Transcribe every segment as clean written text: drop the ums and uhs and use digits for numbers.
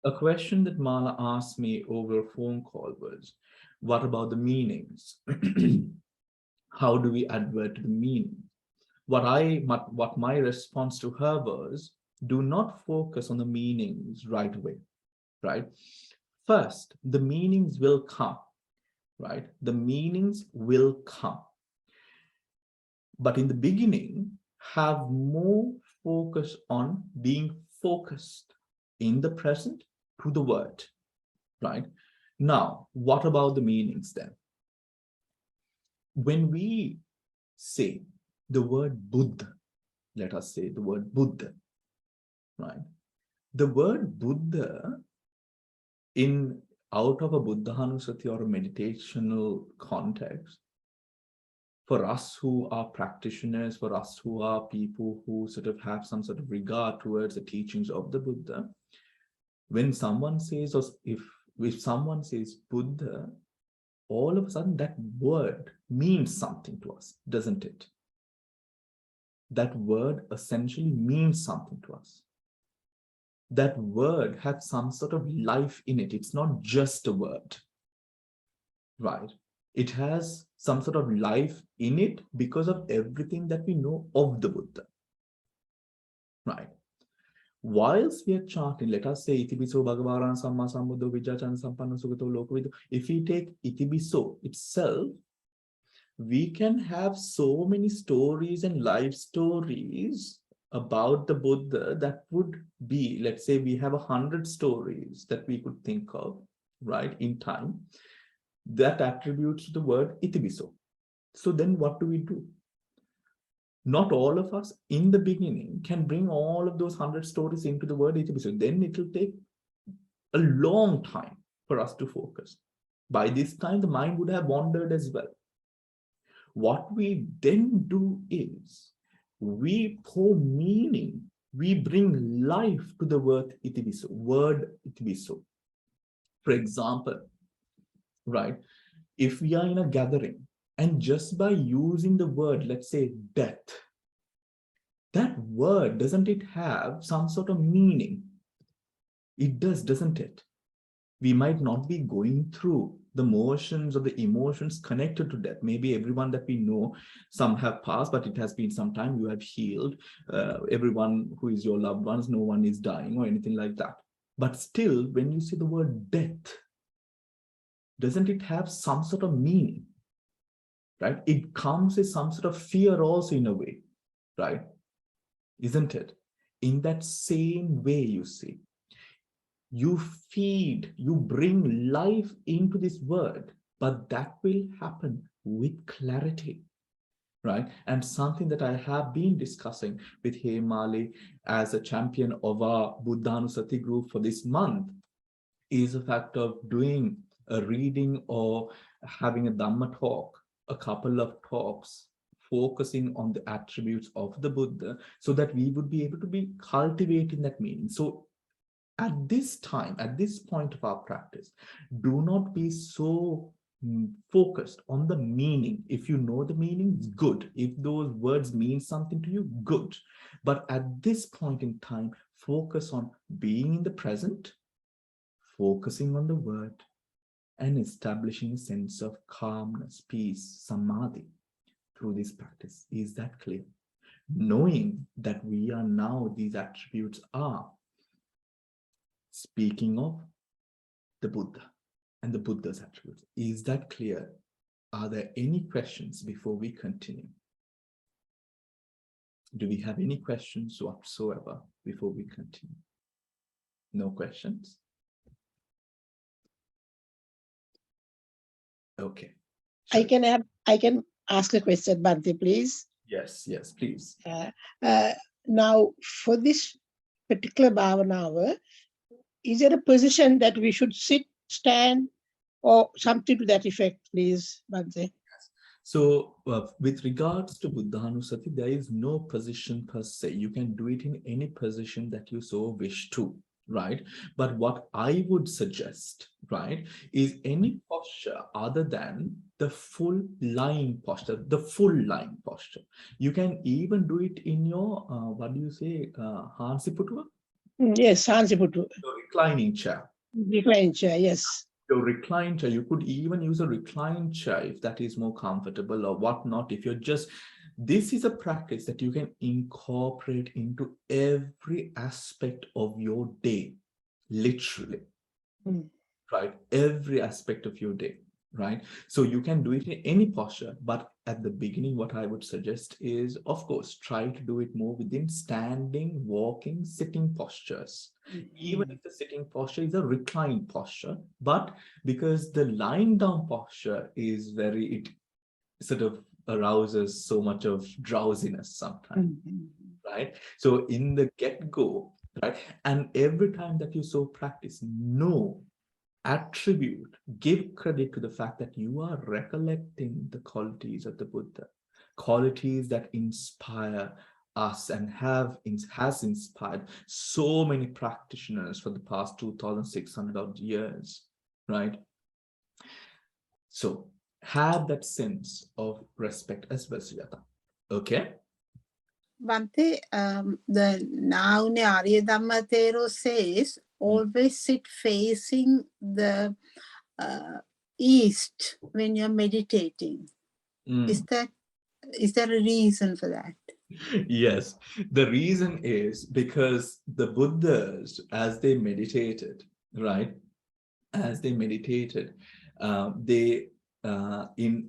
A question that Mala asked me over a phone call was, what about the meanings? How do we advert to the meaning? What my response to her was, do not focus on the meanings right away, right? First, the meanings will come, right? The meanings will come. But in the beginning, have more focus on being focused in the present to the word, right? Now, what about the meanings then? When we say the word Buddha, let us say the word Buddha, right? The word Buddha out of a Buddhānussati or a meditational context, for us who are practitioners, for us who are people who sort of have some sort of regard towards the teachings of the Buddha, when someone says, or if someone says Buddha, all of a sudden that word means something to us, doesn't it? That word essentially means something to us. That word has some sort of life in it. It's not just a word, right? It has some sort of life in it because of everything that we know of the Buddha, right? Whilst we are chanting, let us say, Itibiso Bhagavaran Samma Sambuddho Vijjacana Sampanno Sugato Lokavido. If we take Itibiso itself, we can have so many stories and life stories about the Buddha that would be, let's say we have 100 stories that we could think of, right, in time, that attributes to the word Itibiso. So then what do we do? Not all of us in the beginning can bring all of those 100 stories into the word Itibiso. Then it will take a long time for us to focus. By this time, the mind would have wandered as well. What we then do is we pour meaning, we bring life to the word Itibiso. For example, right, if we are in a gathering and just by using the word, let's say death, that word, doesn't it have some sort of meaning? It does, doesn't it? We might not be going through the motions or the emotions connected to death. Maybe everyone that we know, some have passed, but it has been some time, you have healed. Everyone who is your loved ones, no one is dying or anything like that. But still, when you say the word death, doesn't it have some sort of meaning, right? It comes with some sort of fear also in a way, right? Isn't it? In that same way, you see, you feed, you bring life into this word, but that will happen with clarity, right? And something that I have been discussing with Hemali as a champion of our Buddhānussati group for this month is the fact of doing a reading or having a Dhamma talk, a couple of talks, focusing on the attributes of the Buddha so that we would be able to be cultivating that meaning. So at this time, at this point of our practice, do not be so focused on the meaning. If you know the meaning, good. If those words mean something to you, good. But at this point in time, focus on being in the present, focusing on the word, and establishing a sense of calmness, peace, samadhi through this practice. Is that clear? Knowing that we are now, these attributes are speaking of the Buddha and the Buddha's attributes. Is that clear? Are there any questions before we continue? Do we have any questions whatsoever before we continue? No questions? Okay. I can ask a question, Bhante, please. Yes, please. Now, for this particular bhavana, is there a position that we should sit, stand, or something to that effect, please, Bhante? So with regards to Buddhānussati, there is no position per se. You can do it in any position that you so wish to, right? But what I would suggest, right, is any posture other than the full lying posture, the full lying posture. You can even do it in your, what do you say, Hansiputua? Yes, Hansiputua. So reclining chair. Recline chair, yes. Your recline chair, you could even use a recline chair if that is more comfortable or whatnot. If you're just, this is a practice that you can incorporate into every aspect of your day, literally, right? Every aspect of your day, right? So you can do it in any posture, but at the beginning, what I would suggest is, of course, try to do it more within standing, walking, sitting postures. Even if the sitting posture is a reclined posture, but because the lying down posture is it sort of arouses so much of drowsiness sometimes, right? So in the get-go, right? And every time that you so practice, attribute, give credit to the fact that you are recollecting the qualities of the Buddha, qualities that inspire us and has inspired so many practitioners for the past 2,600 odd years, right? So have that sense of respect as well, Sujata. Okay? Bhante, the Naune Arya Dhamma Thero says, always sit facing the east when you're meditating. Is there a reason for that? Yes, the reason is because the Buddhas, as they meditated, right? As they meditated,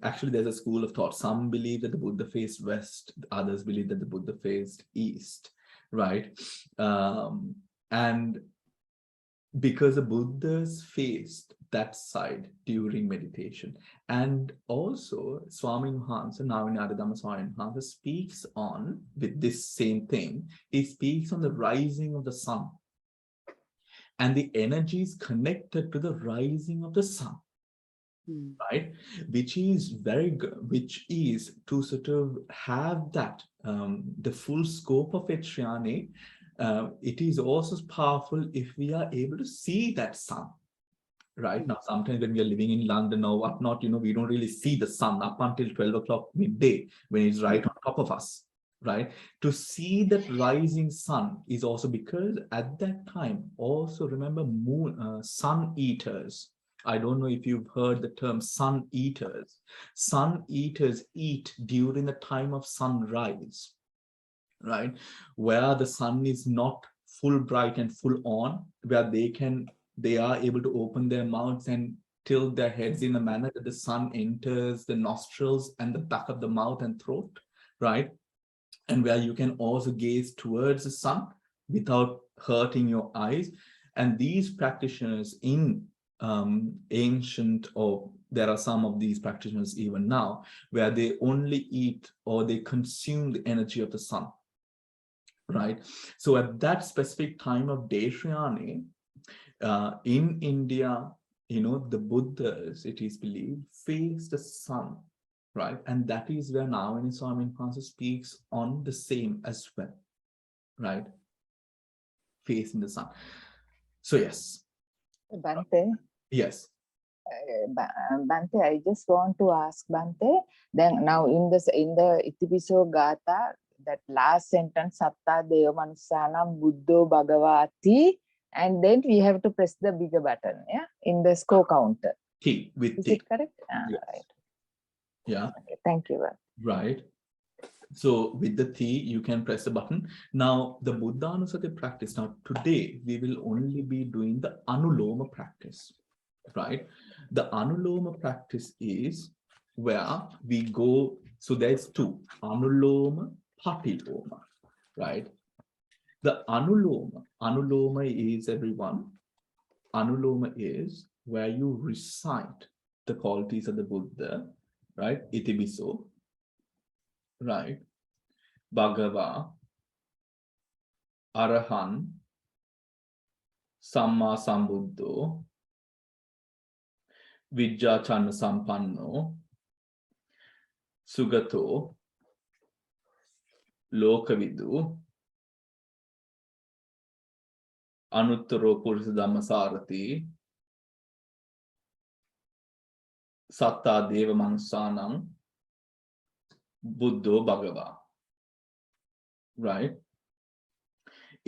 actually there's a school of thought. Some believe that the Buddha faced west, others believe that the Buddha faced east, right? And because the Buddhas faced that side during meditation. And also Swami Mahansa, now in Adidhamma Swami Mahansa, speaks on, with this same thing, he speaks on the rising of the sun and the energies connected to the rising of the sun, right? Which is very good, which is to sort of have that, the full scope of it, Shriyani. It is also powerful if we are able to see that sun, right? Now, sometimes when we are living in London or whatnot, we don't really see the sun up until 12 o'clock midday when it's right on top of us, right? To see that rising sun is also because at that time, also remember sun eaters. I don't know if you've heard the term sun eaters. Sun eaters eat during the time of sunrise, right? Where the sun is not full bright and full on, where they are able to open their mouths and tilt their heads in a manner that the sun enters the nostrils and the back of the mouth and throat, right? And where you can also gaze towards the sun without hurting your eyes. And these practitioners in ancient, or there are some of these practitioners even now, where they only eat or they consume the energy of the sun, right? So at that specific time of day, Shriyani, in India, the Buddhas, it is believed, face the sun, right? And that is where now when Swami Mahansa speaks on the same as well, right? Facing the sun. So yes. Bhante. Yes. Bhante, I just want to ask Bhante. Then now in the Itipiso Gatha, that last sentence, Satta Devamanussanam Buddho Bhagavati, and then we have to press the bigger button, yeah, in the score counter. T with Is T. it correct? Yes. Right. Yeah. Okay, thank you. Right. So with the T, you can press the button. Now, the Buddhānussati practice. Now, today, we will only be doing the Anuloma practice, right? The Anuloma practice is where we go, so there's two, Anuloma, Patiloma, right? The Anuloma is, everyone, Anuloma is where you recite the qualities of the Buddha, right? Itibiso, right? Bhagava, Arahan, Samma Sambuddho, Vijjacana Sampanno, Sugato, Lokavidu, Anuttaro Purisa Dhammasarati, Satta Deva Mansanam, Buddho Bhagava. Right?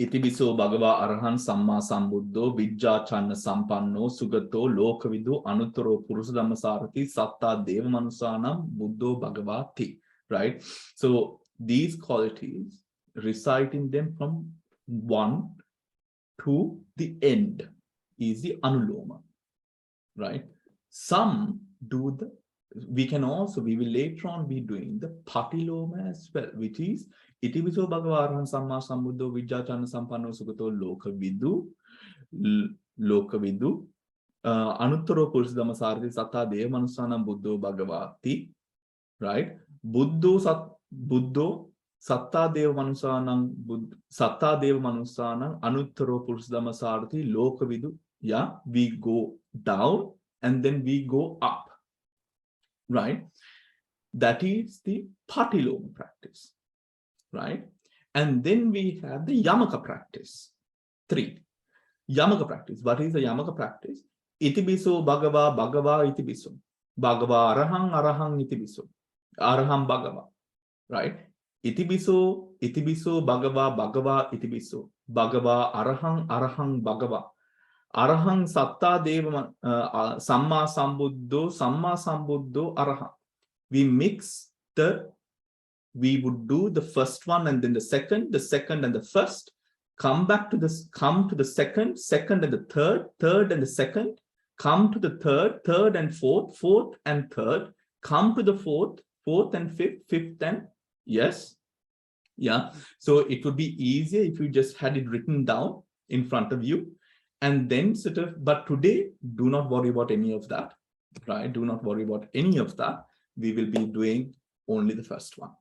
Itibiso Bhagava Arahan Samma Sambuddho Vijja Channa Sampanno Sugato Lokavidu Anuttaro Purusadhamma Sarati Satta Deva Manusanam Buddho Bhagavati. Right? So these qualities, reciting them from 1 to the end is the Anuloma. Right? Some do the, we will later on be doing the Patiloma as well, which is Itiviso Bhagavaran Samma Sambuddho Vijjacana Sampanno Sugato Lokavidu Anuttaro Purusadhamma Sarati Satta Deva Manusanam Buddho Bhagavati. Right? Buddho Satta Deva Manusanam Anuttaro Purusadhamma Sarati Lokavidu. Yeah, we go down and then we go up. Right? That is the Patiloma practice. Right? And then we have the Yamaka practice. 3. Yamaka practice. What is the Yamaka practice? Itibiso Bhagava Bhagava Itibiso. Bhagava Arahang Arahang Itibiso. Araham Bhagava. Right? Itibiso Bhagava Bhagava Itibiso. Bhagava Arahang Arahang Bhagava. Arahang Satta Deva Samma Sambuddho Arahang. We would do the first one and then the second and the first, come to the second and the third and the second, come to the third and fourth and third, come to the fourth and fifth and yes. Yeah. So it would be easier if you just had it written down in front of you and then but today, do not worry about any of that, right? Do not worry about any of that. We will be doing only the first one,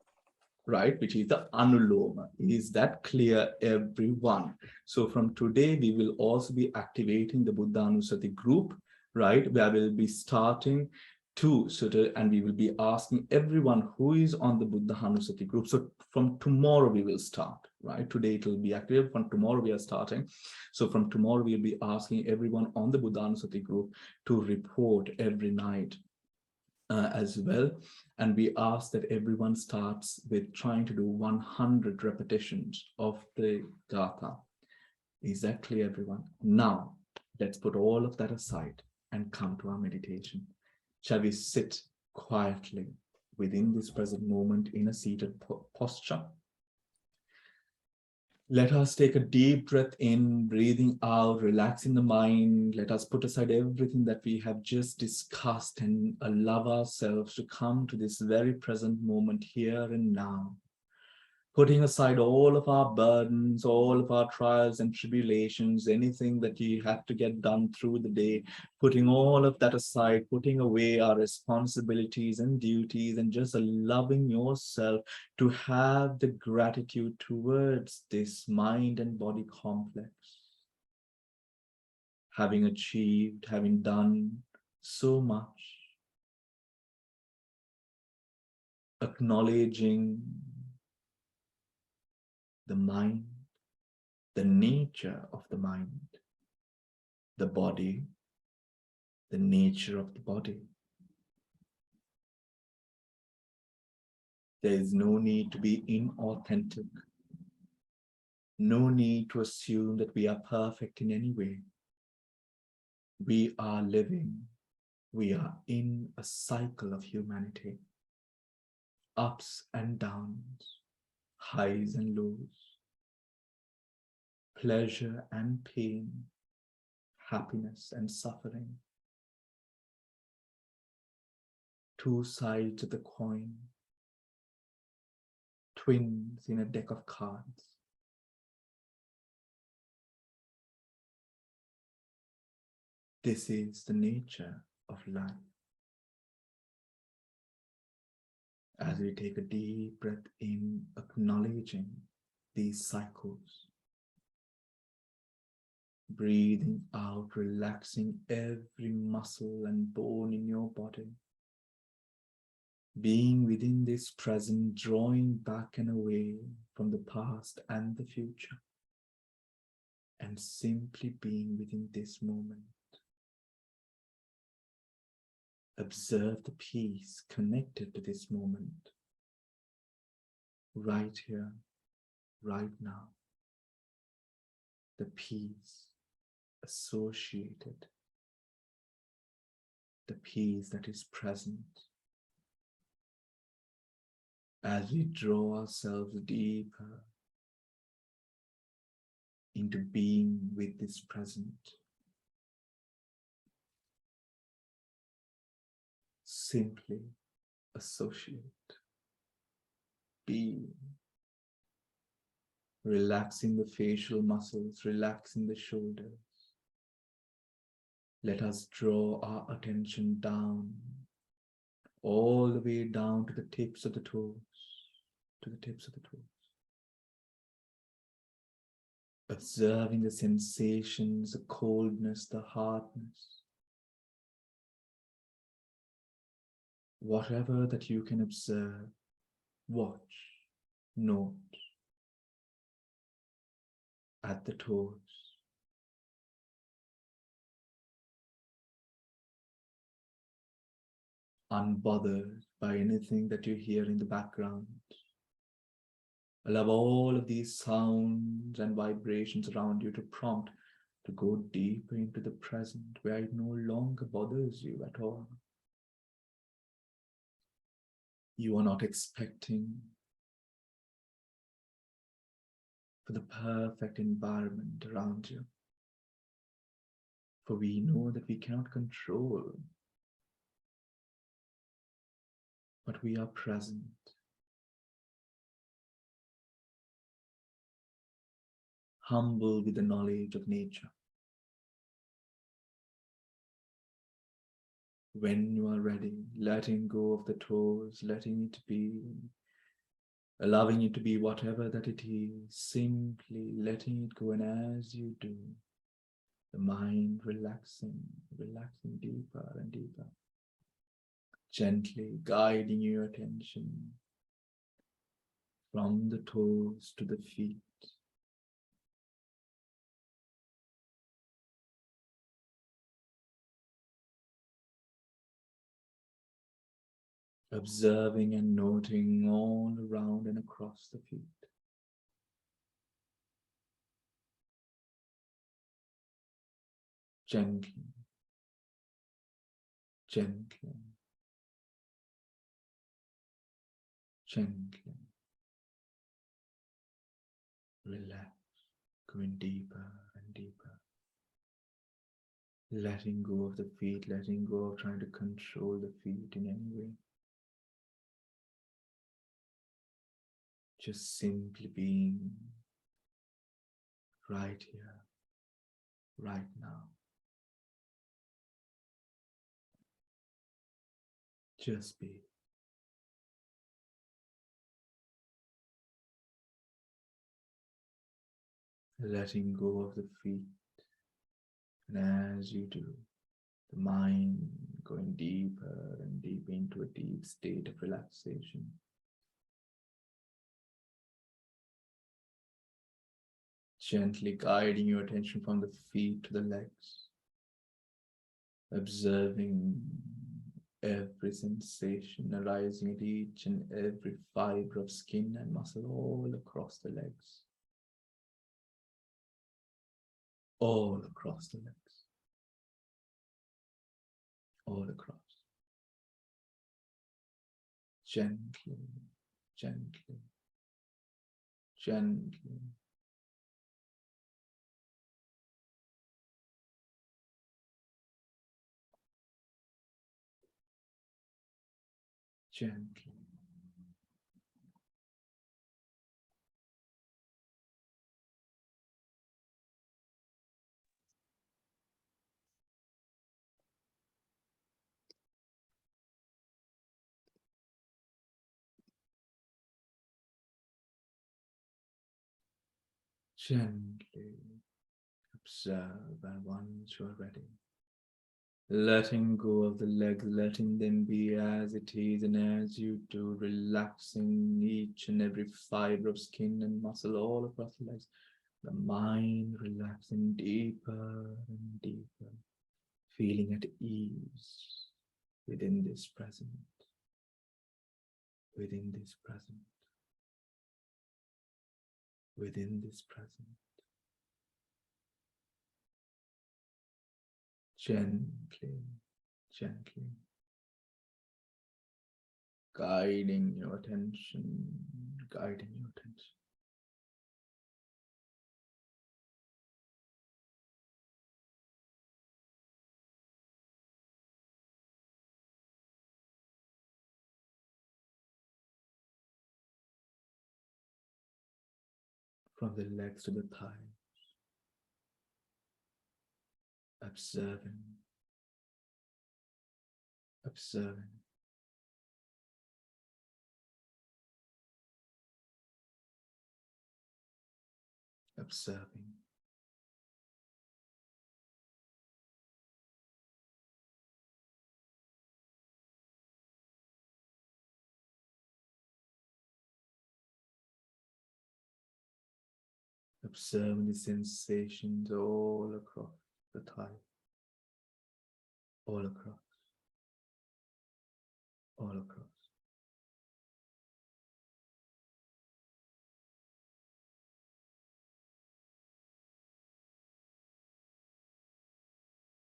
right? Which is the Anuloma. Is that clear, everyone? So from today, we will also be activating the Buddhānussati group, right? Where we'll be starting to and we will be asking everyone who is on the Buddhānussati group. So from tomorrow, we will start, right? Today, it will be active. From tomorrow, we are starting. So from tomorrow, we'll be asking everyone on the Buddhānussati group to report every night as well. And we ask that everyone starts with trying to do 100 repetitions of the Gatha. Is that clear, everyone? Now, let's put all of that aside and come to our meditation. Shall we sit quietly within this present moment in a seated posture? Let us take a deep breath in, breathing out, relaxing the mind. Let us put aside everything that we have just discussed and allow ourselves to come to this very present moment here and now. Putting aside all of our burdens, all of our trials and tribulations, anything that you have to get done through the day, putting all of that aside, putting away our responsibilities and duties, and just allowing yourself to have the gratitude towards this mind and body complex. Having achieved, having done so much, acknowledging the mind, the nature of the mind, the body, the nature of the body. There is no need to be inauthentic, no need to assume that we are perfect in any way. We are living, we are in a cycle of humanity, ups and downs, highs and lows, pleasure and pain, happiness and suffering. Two sides of the coin, twins in a deck of cards. This is the nature of life. As we take a deep breath in, acknowledging these cycles, breathing out, relaxing every muscle and bone in your body, being within this present, drawing back and away from the past and the future, and simply being within this moment. Observe the peace connected to this moment, right here, right now. the peace associated, the peace that is present as we draw ourselves deeper into being with this present. Simply associate, being, relaxing the facial muscles, relaxing the shoulders. Let us draw our attention down, all the way down to the tips of the toes, to the tips of the toes. Observing the sensations, the coldness, the hardness. Whatever that you can observe, watch, note at the toes. Unbothered by anything that you hear in the background. Allow all of these sounds and vibrations around you to prompt to go deeper into the present, where it no longer bothers you at all. You are not expecting for the perfect environment around you. For we know that we cannot control, but we are present. Humble with the knowledge of nature. When you are ready, letting go of the toes, letting it be, allowing it to be whatever that it is, simply letting it go, and as you do, the mind relaxing, relaxing deeper and deeper, gently guiding your attention from the toes to the feet. Observing and noting all around and across the feet. Gently, gently, gently. Relax, going deeper and deeper. Letting go of the feet, letting go of trying to control the feet in any way. Just simply being right here, right now. Just be. Letting go of the feet. And as you do, the mind going deeper and deeper into a deep state of relaxation. Gently guiding your attention from the feet to the legs. Observing every sensation arising at each and every fiber of skin and muscle all across the legs. All across the legs. All across. Gently, gently, gently. Gently. Gently observe, and once you are ready, letting go of the legs, letting them be as it is, and as you do, relaxing each and every fiber of skin and muscle all across the legs, the mind relaxing deeper and deeper, feeling at ease within this present, within this present, within this present. Gently, gently guiding your attention, guiding your attention. From the legs to the thighs, observing, observing. Observing. Observing the sensations all across the thigh, all across, all across.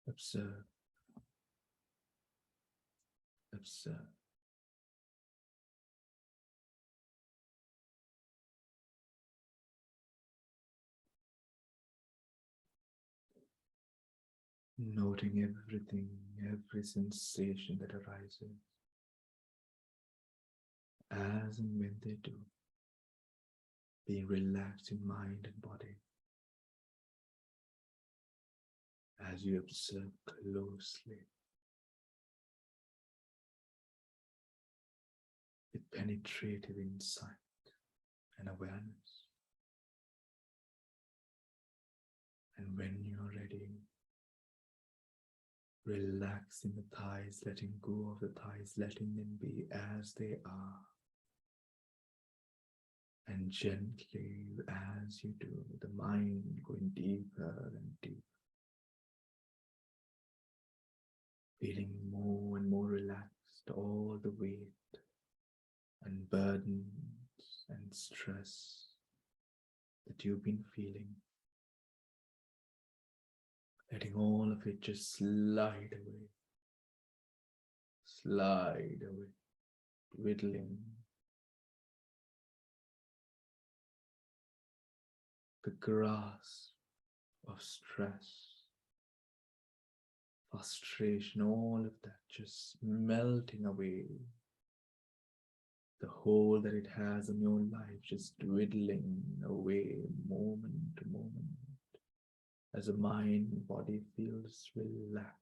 Observe, observe. Noting everything, every sensation that arises, as and when they do, being relaxed in mind and body. As you observe closely, with penetrative insight and awareness. And when you're ready, relaxing the thighs, letting go of the thighs, letting them be as they are. And gently, as you do, the mind going deeper and deeper. Feeling more and more relaxed, all the weight and burdens and stress that you've been feeling. Letting all of it just slide away, dwindling. The grasp of stress, frustration, all of that just melting away. The hold that it has on your life just dwindling away moment to moment. As the mind and body feels relaxed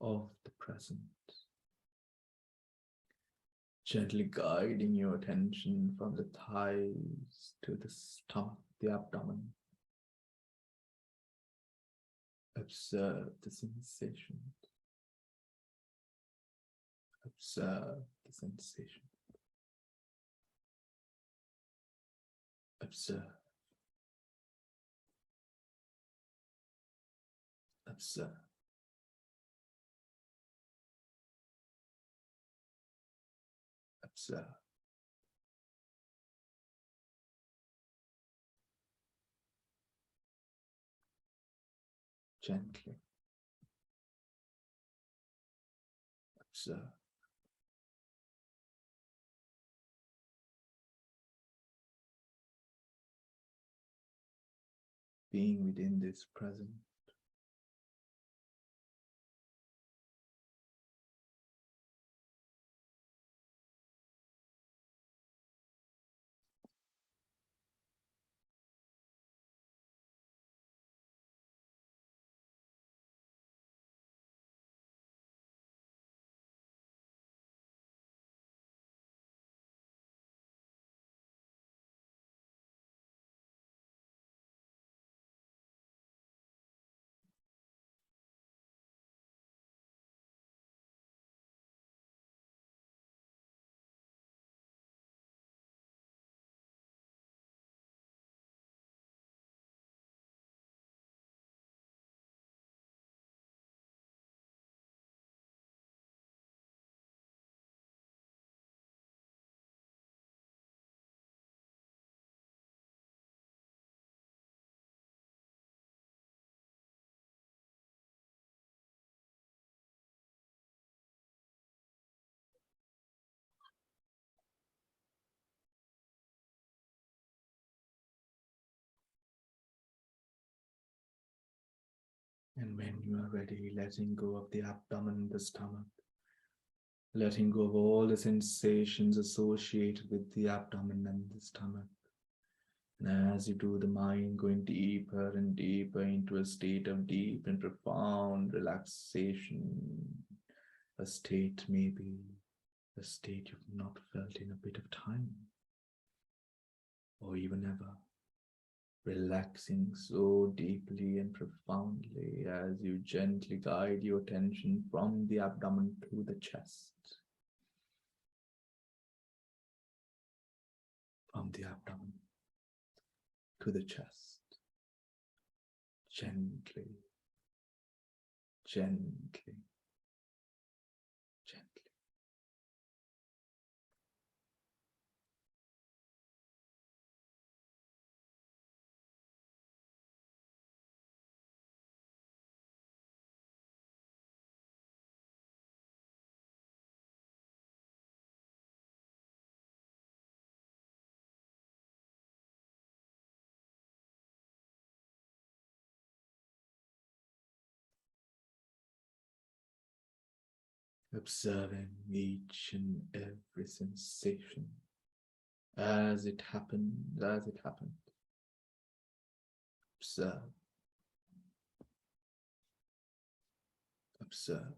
of the present. Gently guiding your attention from the thighs to the stomach, the abdomen. Observe the sensations. Observe the sensation. Observe. Observe. Observe. Gently. Observe. Being within this present. And when you are ready, letting go of the abdomen, the stomach, letting go of all the sensations associated with the abdomen and the stomach. And as you do, the mind going deeper and deeper into a state of deep and profound relaxation, a state maybe a state you've not felt in a bit of time, or even ever. Relaxing so deeply and profoundly as you gently guide your attention from the abdomen to the chest. From the abdomen to the chest. Gently, gently, gently. Observing each and every sensation as it happened, Observe. Observe.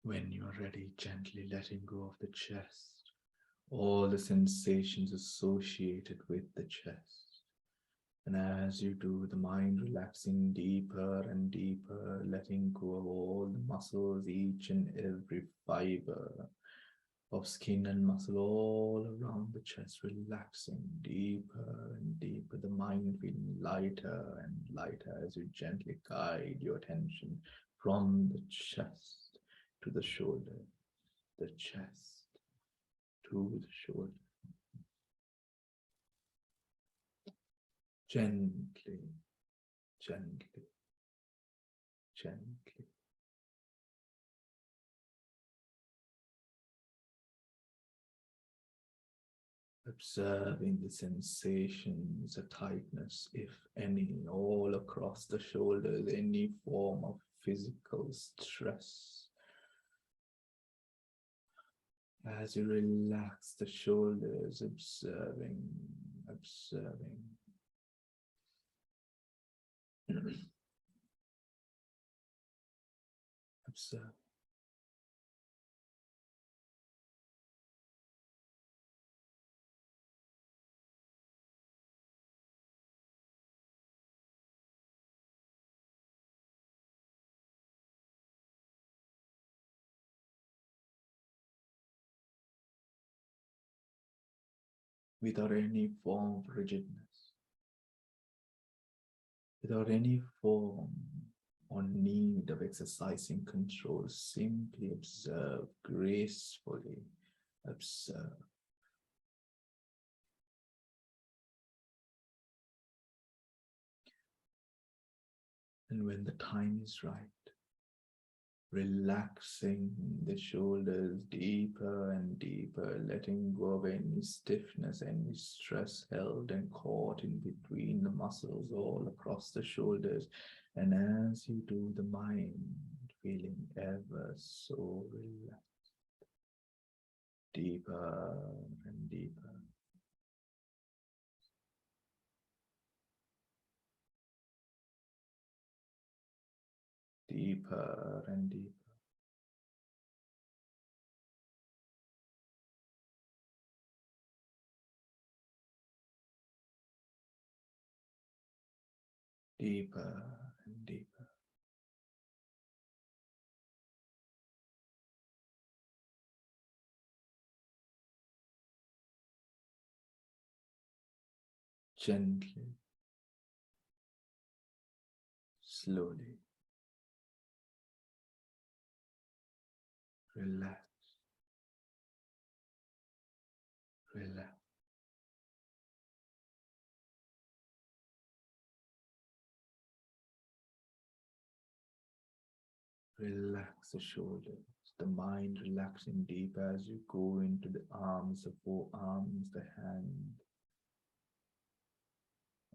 When you are ready, gently letting go of the chest, all the sensations associated with the chest. And as you do, the mind relaxing deeper and deeper, letting go of all the muscles, each and every fiber of skin and muscle all around the chest, relaxing deeper and deeper, the mind feeling lighter and lighter as you gently guide your attention from the chest to the shoulder, the chest to the shoulder. Gently, gently, gently. Observing the sensations, a tightness, if any, all across the shoulders, any form of physical stress. As you relax the shoulders, observing. Observe. without any form of rigidness, without any form or need of exercising control. Simply observe, gracefully observe. And when the time is right, relaxing the shoulders deeper and deeper, letting go of any stiffness, any stress held and caught in between the muscles all across the shoulders. And as you do, the mind feeling ever so relaxed, deeper and deeper. Deeper and deeper. Deeper and deeper. Gently, slowly, relax, relax. Relax the shoulders, the mind relaxing deep as you go into the arms, the forearms, the hand,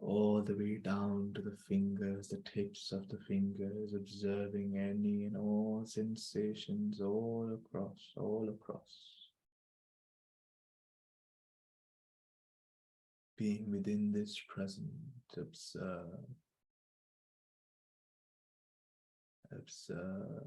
all the way down to the fingers, the tips of the fingers, observing any and all sensations all across, all across. Being within this present, observe, observe.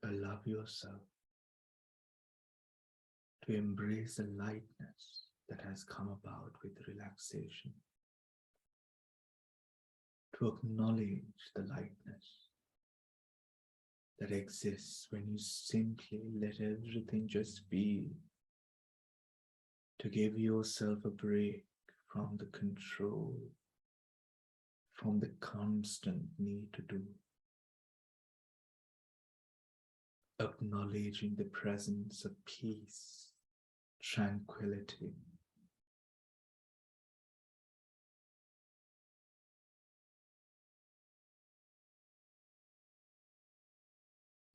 Allow yourself to embrace the lightness that has come about with relaxation, to acknowledge the lightness that exists when you simply let everything just be, to give yourself a break from the control, from the constant need to do. Acknowledging the presence of peace, tranquility.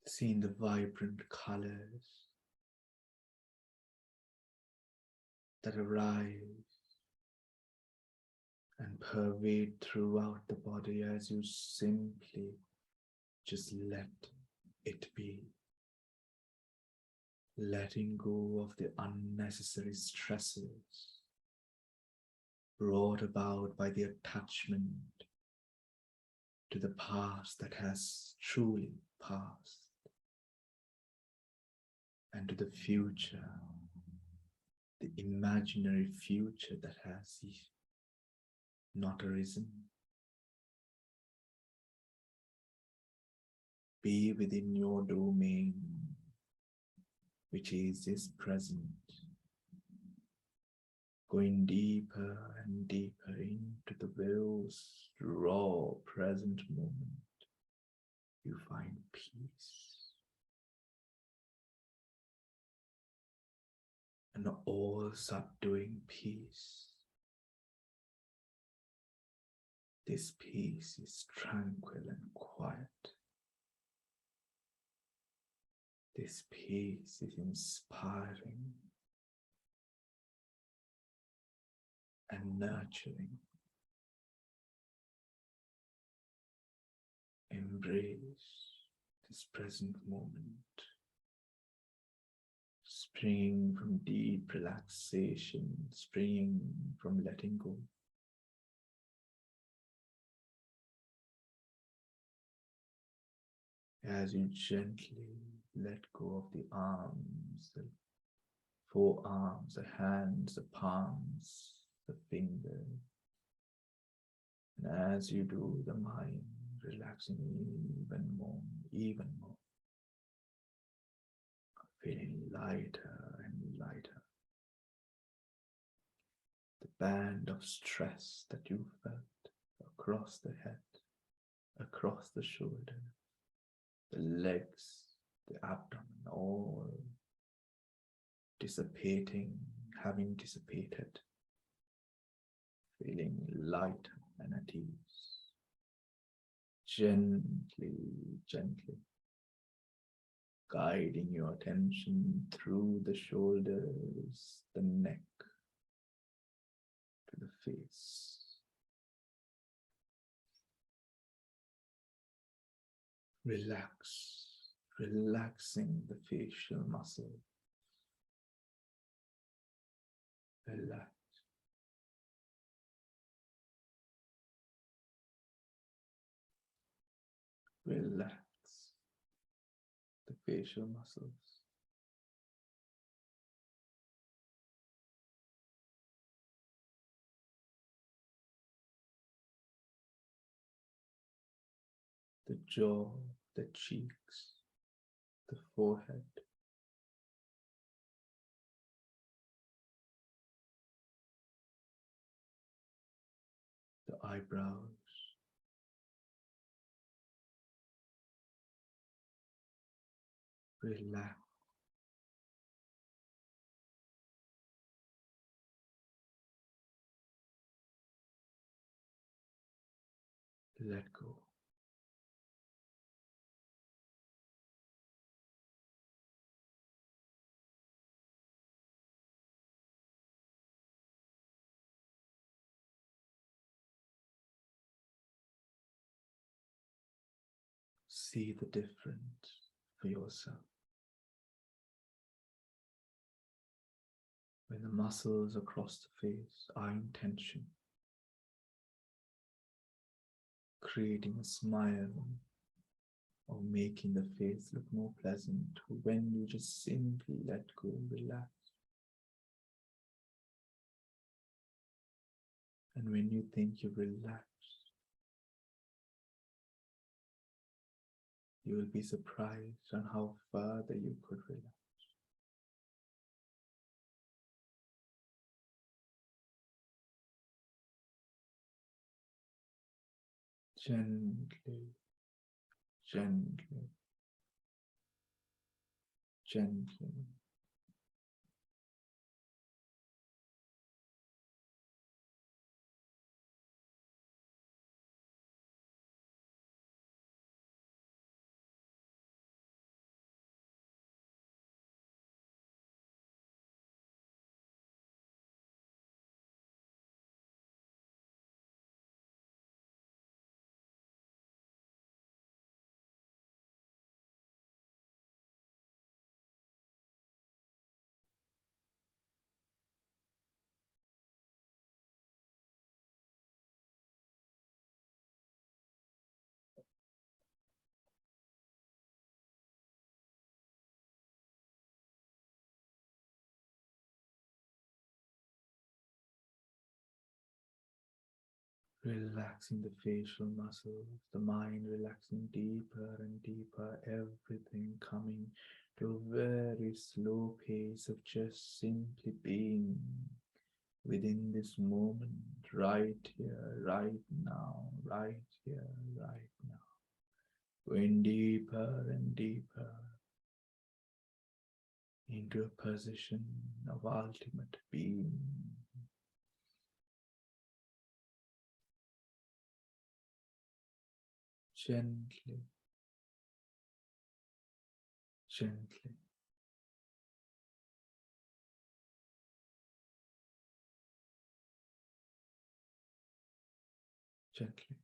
Seeing the vibrant colors that arise and pervade throughout the body as you simply just let it be. Letting go of the unnecessary stresses brought about by the attachment to the past that has truly passed, and to the future, the imaginary future that has not arisen. Be within your domain, which is this present, going deeper and deeper into the most raw present moment. You find peace. and all subduing peace. This peace is tranquil and quiet. This peace is inspiring and nurturing. Embrace this present moment, springing from deep relaxation, springing from letting go. As you gently let go of the arms, the forearms, the hands, the palms, the fingers. And as you do, the mind relaxing even more, feeling lighter and lighter. The band of stress that you felt across the head, across the shoulder, the legs, the abdomen, all dissipating, having dissipated, feeling light and at ease. Gently, gently, guiding your attention through the shoulders, the neck, to the face. Relax, relaxing the facial muscle. Relax. Relax the facial muscles. The jaw, the cheeks, the forehead. The eyebrows. Relax. Let go. See the difference for yourself. When the muscles across the face are in tension, creating a smile or making the face look more pleasant, when you just simply let go, relax. And when you think you've relaxed, you will be surprised on how further you could relax. Gently, gently, gently. Relaxing the facial muscles, the mind relaxing deeper and deeper, everything coming to a very slow pace of just simply being within this moment, right here, right now, right here, right now. Going deeper and deeper. into a position of ultimate being. Gently, gently. Gently.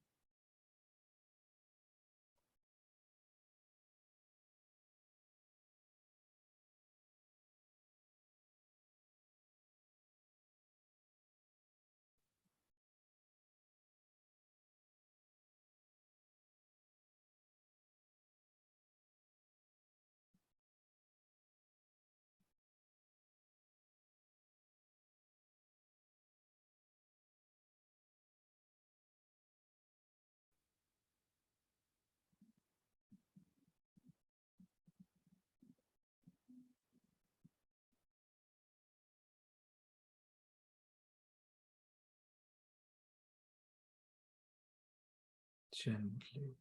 Gently.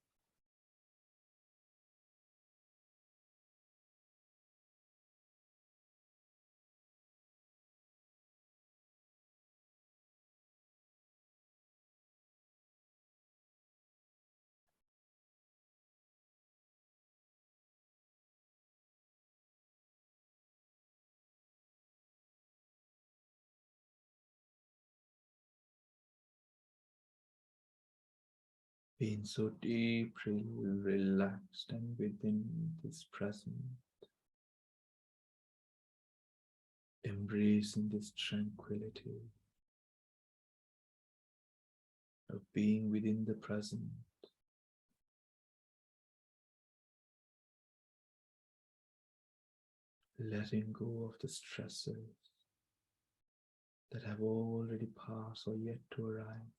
Being so deeply relaxed and within this present, embracing this tranquility of being within the present, letting go of the stresses that have already passed or yet to arrive.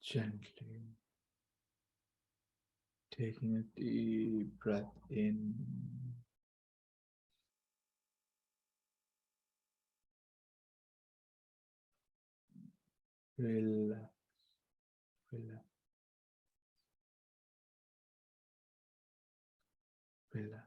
Gently taking a deep breath in, relax, relax, relax.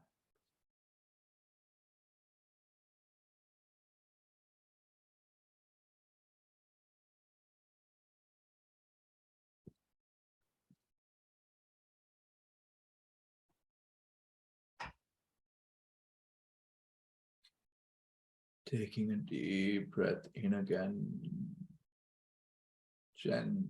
Taking a deep breath in again, gently.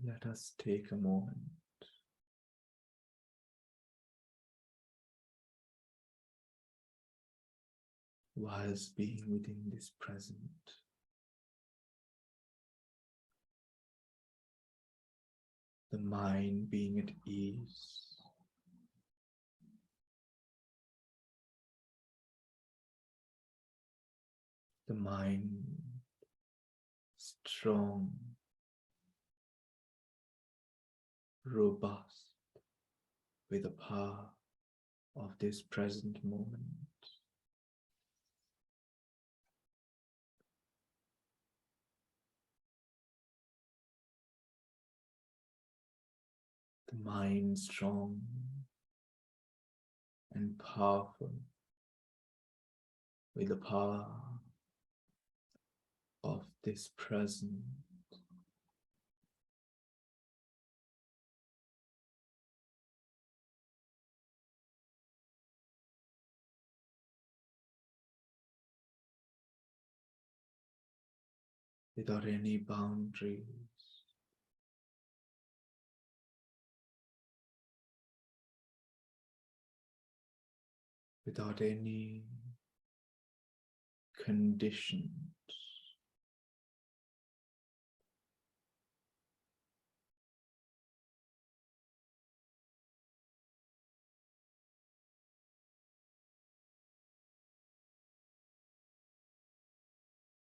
Let us take a moment whilst being within this present. The mind being at ease. The mind strong, robust, with the power of this present moment. The mind strong, and powerful with the power of this present. Without any boundaries, without any conditions.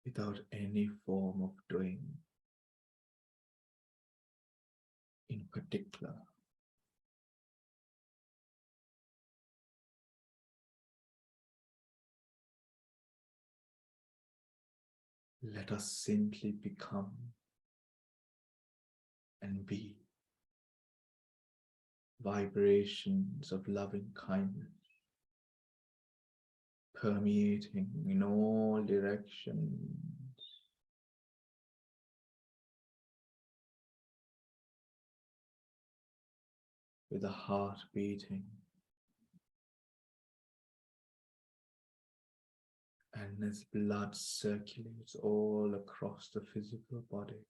Without any form of doing in particular. Let us simply become and be vibrations of loving kindness, permeating in all directions, with a heart beating, and as blood circulates all across the physical body.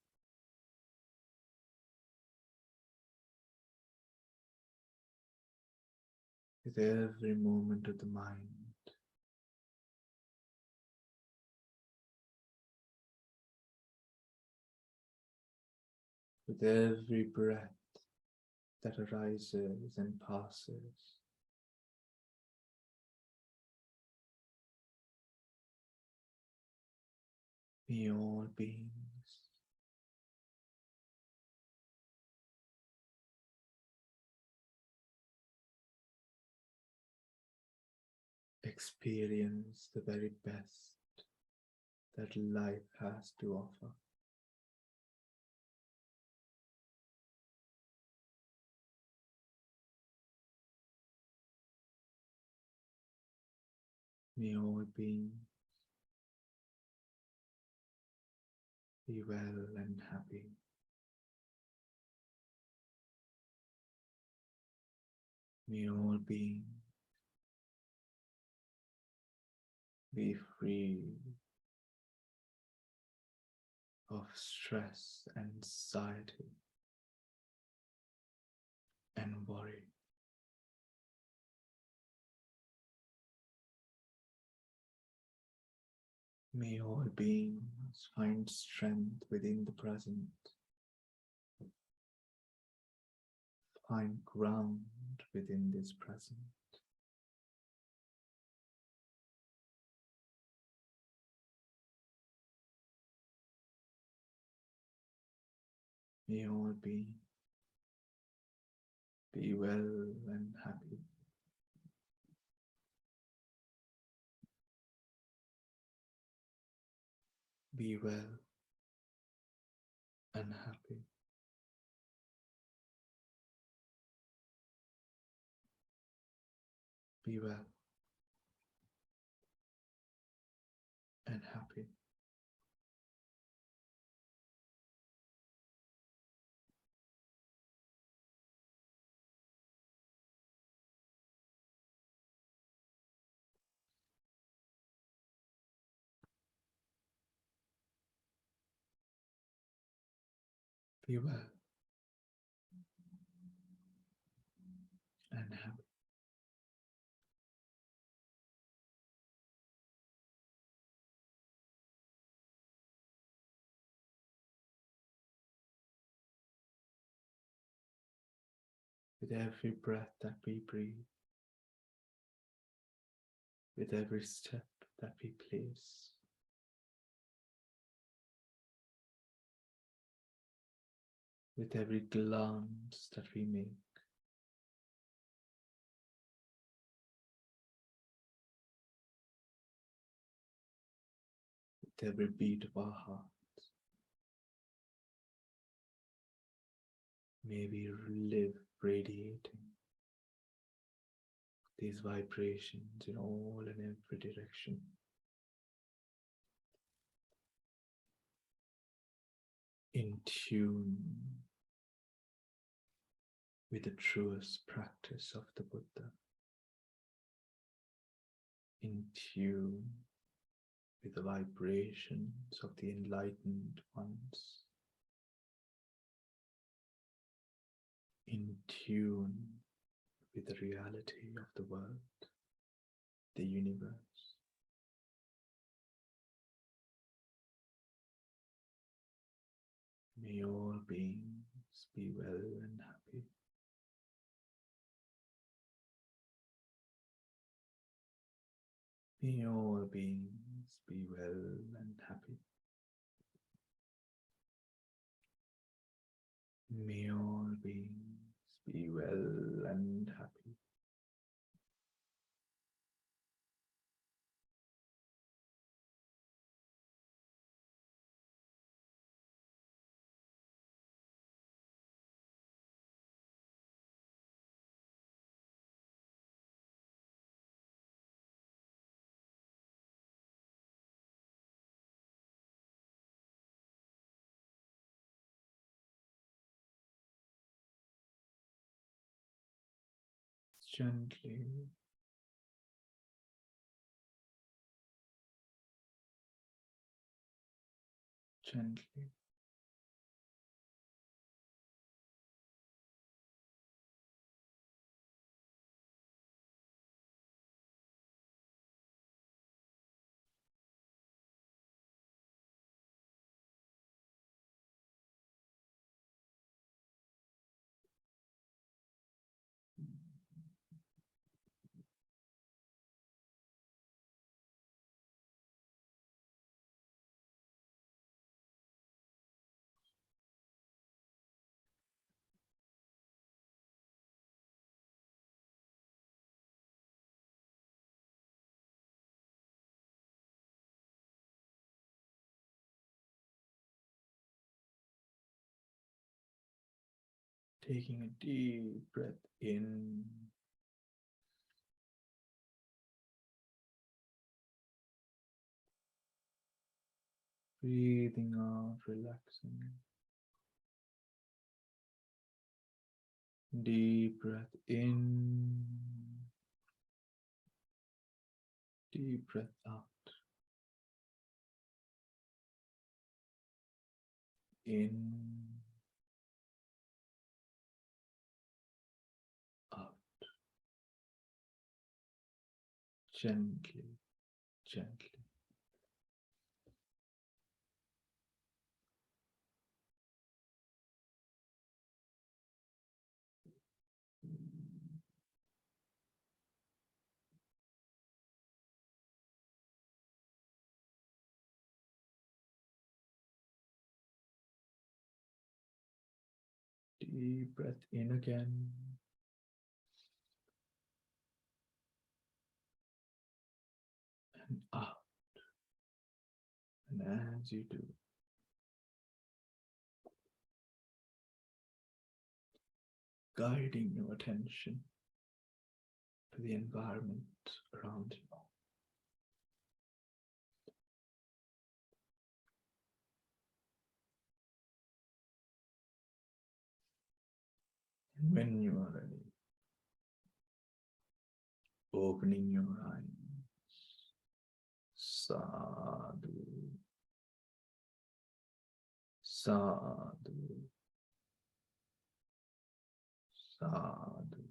With every movement of the mind, with every breath that arises and passes, may all beings experience the very best that life has to offer. May all beings be well and happy. May all beings be free of stress, anxiety, and worry. May all beings find strength within the present, find ground within this present. May all beings be well and happy. Be well and happy. Be well and happy. Be well and happy. With every breath that we breathe, with every step that we place, with every glance that we make, with every beat of our heart, may we live radiating these vibrations in all and every direction. In tune with the truest practice of the Buddha. In tune with the vibrations of the enlightened ones. In tune with the reality of the world, the universe. May all beings be well and happy. May all beings be well and happy. May all beings be well and happy. Gently gently. Taking a deep breath in. Breathing out, relaxing. Deep breath in. Deep breath out. In. Out. Gently, gently. Deep breath in again. And out. And as you do, guiding your attention to the environment around you. And when you are ready, opening your eyes. Sadhu. Sadhu. Sadhu.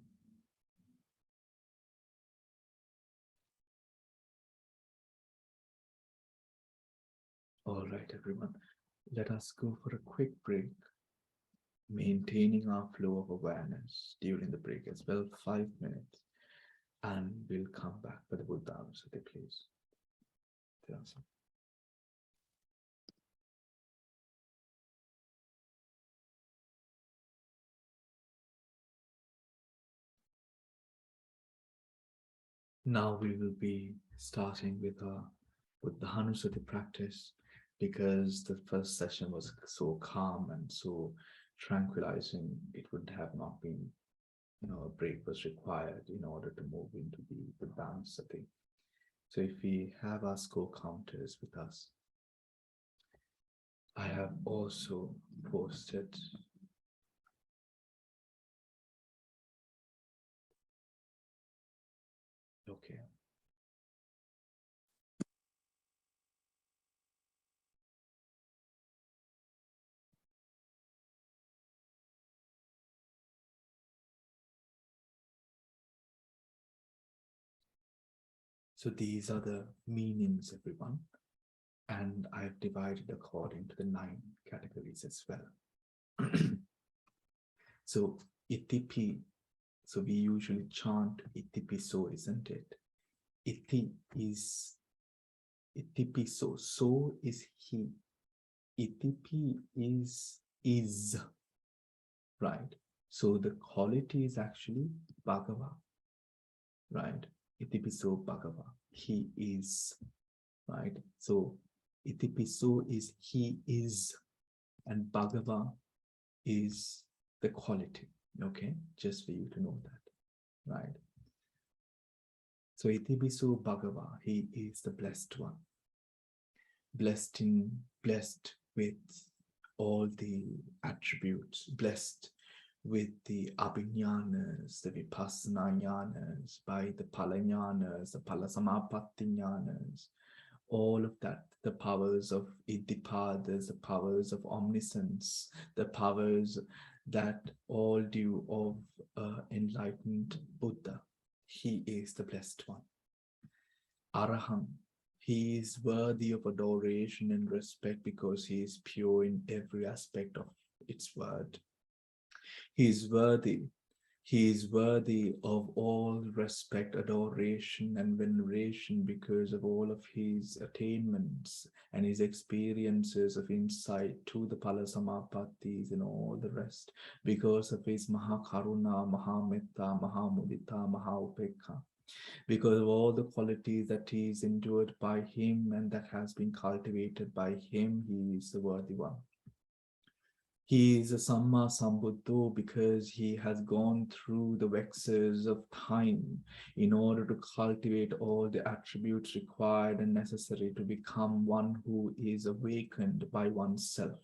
All right, everyone. Let us go for a quick break, maintaining our flow of awareness during the break as well, 5 minutes. And we'll come back for the Buddhānussati, please. Awesome. Now we will be starting with our Buddhānussati practice, because the first session was so calm and so tranquilizing, it would have not been a break was required in order to move into the Buddhānussati. So if we have our score counters with us, I have also posted okay. So these are the meanings, everyone. And I've divided according to the 9 categories as well. So itipi, so we usually chant itipiso, isn't it? Iti is itipiso, so is he. Itipi is, right? So the quality is actually Bhagava, right? Itipiso Bhagava, he is, right? So Itipiso is he is, and Bhagava is the quality, okay? Just for you to know that, right? So Itipiso Bhagava, he is the blessed one. Blessed with all the attributes, blessed with the abhinyanas, the vipassana jnanas, by the palajnanas, the palasamapatti jnanas, all of that, the powers of iddhipadas, the powers of omniscience, the powers that all due of enlightened Buddha. He is the blessed one. Araham, he is worthy of adoration and respect because he is pure in every aspect of its word. He is worthy of all respect, adoration, and veneration because of all of his attainments and his experiences of insight to the Palasamapattis and all the rest, because of his Mahakaruna, Mahametta, Mahamudita, Mahaupekha. Because of all the qualities that he is endured by him and that has been cultivated by him, he is the worthy one. He is a Samma Sambuddho because he has gone through the vexes of time in order to cultivate all the attributes required and necessary to become one who is awakened by oneself,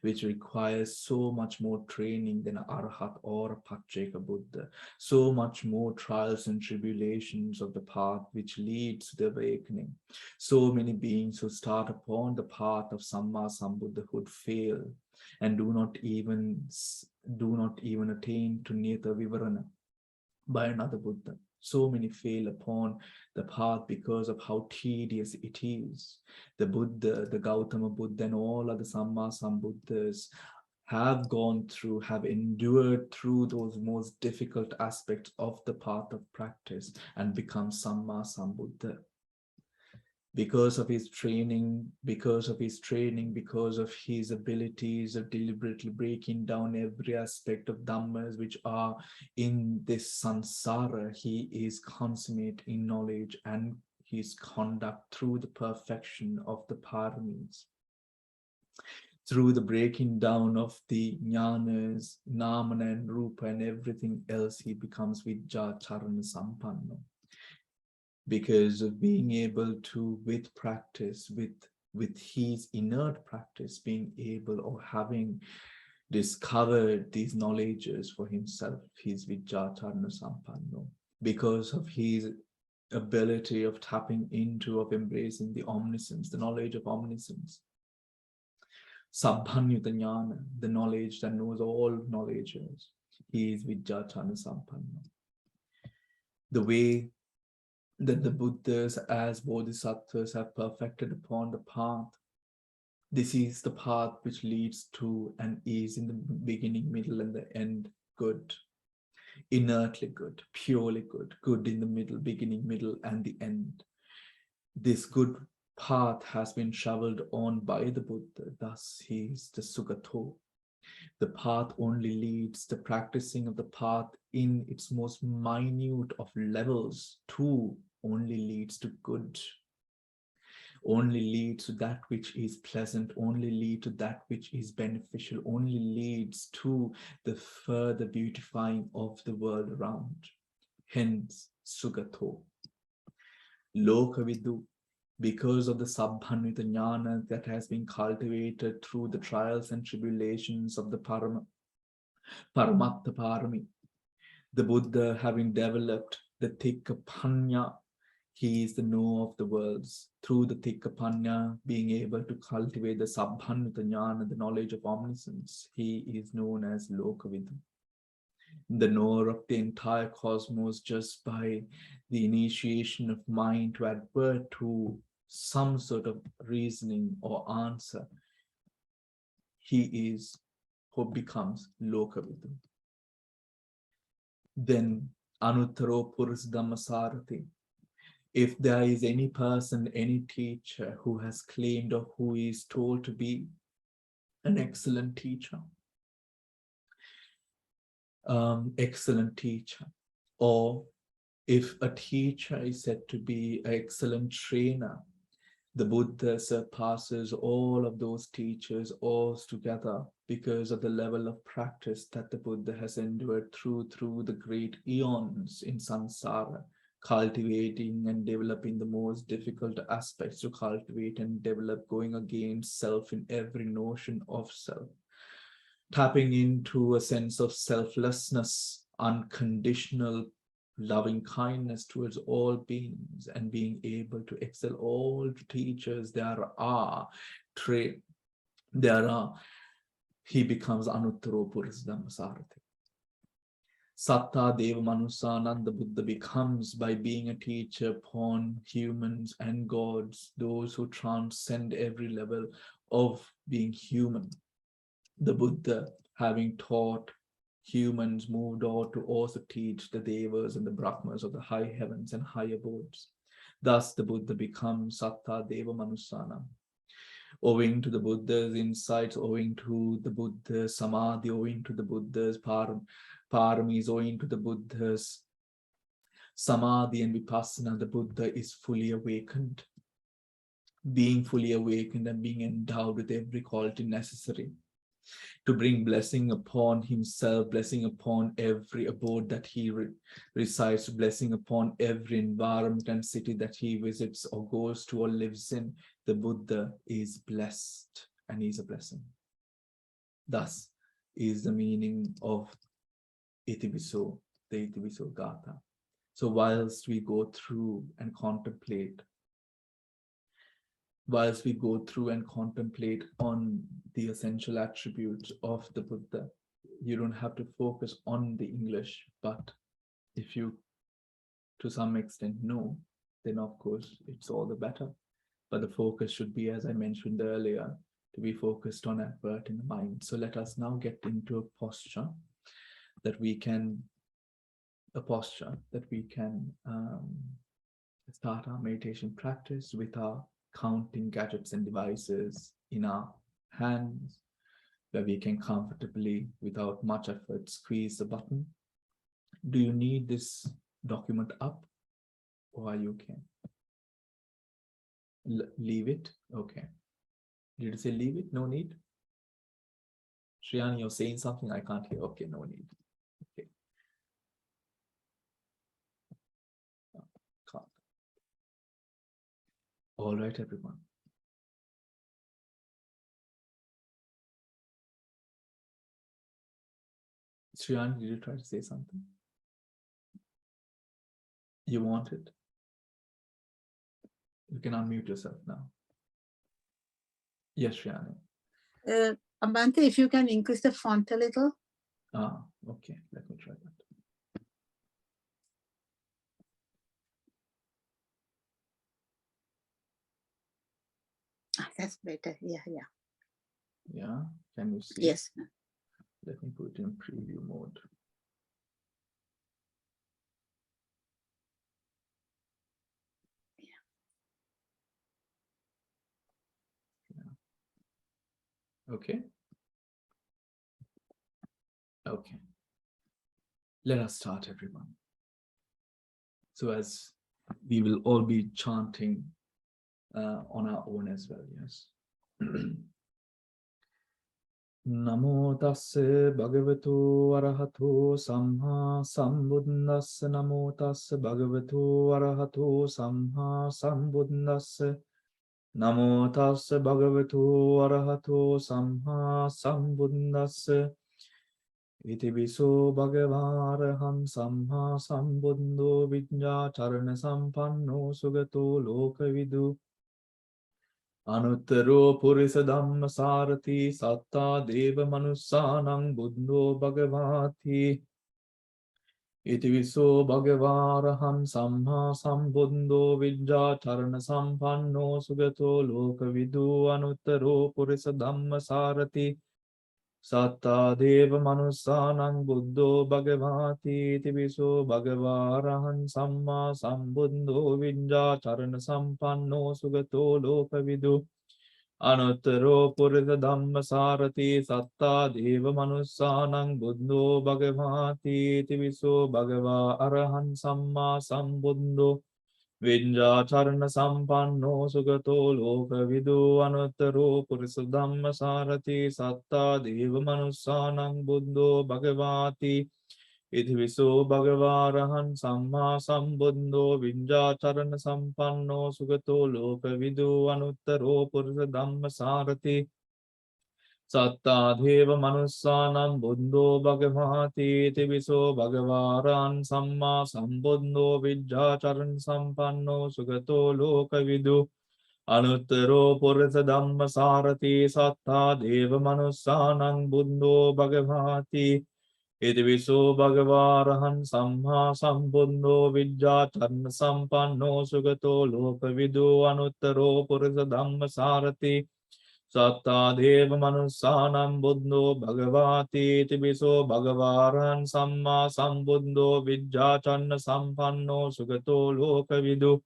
which requires so much more training than Arhat or Pacceka Buddha, so much more trials and tribulations of the path which leads to the awakening. So many beings who start upon the path of Samma Sambuddhahood fail and do not even attain to Niyata Vivarana by another Buddha. So many fail upon the path because of how tedious it is. The Buddha, the Gautama Buddha, and all other Samma Sambuddhas have gone through, have endured through those most difficult aspects of the path of practice and become Samma Sambuddha. Because of his training, because of his abilities of deliberately breaking down every aspect of Dhammas which are in this samsara, he is consummate in knowledge and his conduct through the perfection of the paramis. Through the breaking down of the jnanas, namana and rupa and everything else, he becomes Vijja Charana Sampanno. Because of being able to, with practice, with his inert practice, being able or having discovered these knowledges for himself, his Vijjacharana Sampanno, because of his ability of tapping into, of embracing the omniscience, the knowledge of omniscience. Sabbhanyuta Jnana, the knowledge that knows all knowledges, he is Vijjacharana Sampanno. The way that the Buddhas as Bodhisattvas have perfected upon the path. This is the path which leads to and is in the beginning, middle, and the end good. Inertly good, purely good, good in the middle, beginning, middle, and the end. This good path has been traveled on by the Buddha, thus he is the Sugato. The path only leads, the practicing of the path in its most minute of levels to only leads to good. only leads to that which is pleasant, only leads to that which is beneficial, only leads to the further beautifying of the world around. Hence, Sugato. Lokavidu, because of the Sabbhanvita Jnana that has been cultivated through the trials and tribulations of the Paramatta Parami, the Buddha having developed the Tikkapanya, he is the knower of the worlds. Through the Tikkapanya, being able to cultivate the Sabbhanvita Jnana, the knowledge of omniscience, he is known as Lokavidu, the knower of the entire cosmos just by the initiation of mind to advert to some sort of reasoning or answer. He is who becomes Lokavidu. Then Anuttaro Purus Dhammasarati. If there is any person, any teacher who has claimed or who is told to be an excellent teacher, or if a teacher is said to be an excellent trainer, the Buddha surpasses all of those teachers all together because of the level of practice that the Buddha has endured through the great eons in samsara, cultivating and developing the most difficult aspects to cultivate and develop, going against self in every notion of self, tapping into a sense of selflessness, unconditional loving kindness towards all beings, and being able to excel all teachers he becomes Anuttaro Purus Dhammasarati. Satta Deva Manusananda, the Buddha becomes, by being a teacher upon humans and gods, those who transcend every level of being human. The Buddha, having taught humans, moved on to also teach the Devas and the Brahmas of the high heavens and high abodes. Thus the Buddha becomes Satta Deva Manusana. Owing to the Buddha's insights, owing to the Buddha's Samadhi, owing to the Buddha's Paramis, owing to the Buddha's Samadhi and Vipassana, the Buddha is fully awakened. Being fully awakened and being endowed with every quality necessary to bring blessing upon himself, blessing upon every abode that he resides, blessing upon every environment and city that he visits or goes to or lives in. The Buddha is blessed and is a blessing. Thus is the meaning of Itiviso, the Itiviso Gatha. So whilst we go through and contemplate on the essential attributes of the Buddha, you don't have to focus on the English, but if you to some extent know, then of course it's all the better. But the focus should be, as I mentioned earlier, to be focused on adverting the mind. So let us now get into a posture that we can start our meditation practice with our counting gadgets and devices in our hands, where we can comfortably, without much effort, squeeze the button. Do you need this document up, or are you okay? Leave it? Okay. Did you say leave it? No need? Shriyani, you're saying something I can't hear. Okay, no need. Okay. Can't. All right, everyone. Shriyani, did you try to say something? You want it? You can unmute yourself now. Yes, Shriyani. Bhante, if you can increase the font a little. Okay, let me try that. That's better. Yeah. Yeah, can you see? Yes. Let me put it in preview mode. Okay. Okay. Let us start, everyone. So as we will all be chanting on our own as well. Yes. Namo tassa bhagavato arahato samma sambuddhassa. Namo tassa bhagavato arahato samma sambuddhassa. Namo tassa bhagavato arahato samma sambuddhassa. Iti viso bhagavāraham samma sambuddho viññā charana sampanno sugato lokavidu. Anuttaro purisa dhamma sarati satta deva manussanam buddho bhagavati. Iti viso bhagavāraham samma sambuddho viññā charana sampanno sugato lokavidu. Anuttaro purisa dhamma sarati Satta deva manussanam buddho bhagavati. Iti viso bhagavārahan samma sambuddho viññā charana sampanno sugato lokavidu. Anuttaro purisa dhamma sarati satta deva manussanam buddho bhagavati. Iti viso bhagavārahan samma sambuddho viññā charana sampanno sugato lokavidu. Anuttaro purisa dhamma sarati satta deva manussanam buddho bhagavati. Iti viso bhagavārahan samma sambuddho viññā charana sampanno sugato lokavidu. Anuttaro purisa dhamma sarati satta deva manussanam buddho bhagavati. Iti viso bhagavārahan samma sambuddho viññā charana sampanno sugato lokavidu. Anuttaro purisa dhamma sarati satta deva manussanam buddho bhagavati. Iti viso bhagavārahan samma sambuddho viññā charana sampanno sugato lokavidu. Anuttaro purisa dhamma sarati satta deva manussanam buddho bhagavati. Iti viso bhagavārahan samma sambuddho viññā charana sampanno sugato lokavidu.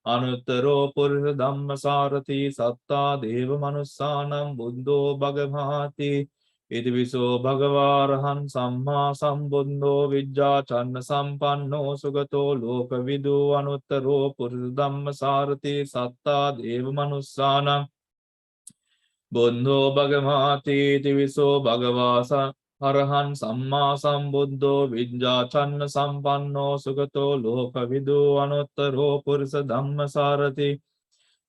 Anuttaro purisa dhamma sarati satta deva manussanam buddho bhagavati. Iti viso bhagavārahan samma sambuddho viññā charana sampanno sugato lokavidu. Anuttaro purisa dhamma sarati satta deva manussanam buddho bhagavati. Iti viso bhagavāsa arahan samma sambuddho viññā charana sampanno sugato lokavidu. Anuttaro purisa dhamma sarati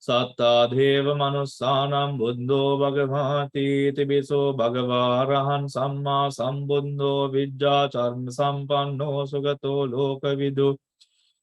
satta deva manussanam buddho bhagavati. Iti viso bhagavārahan samma sambuddho viññā charana sampanno sugato lokavidu.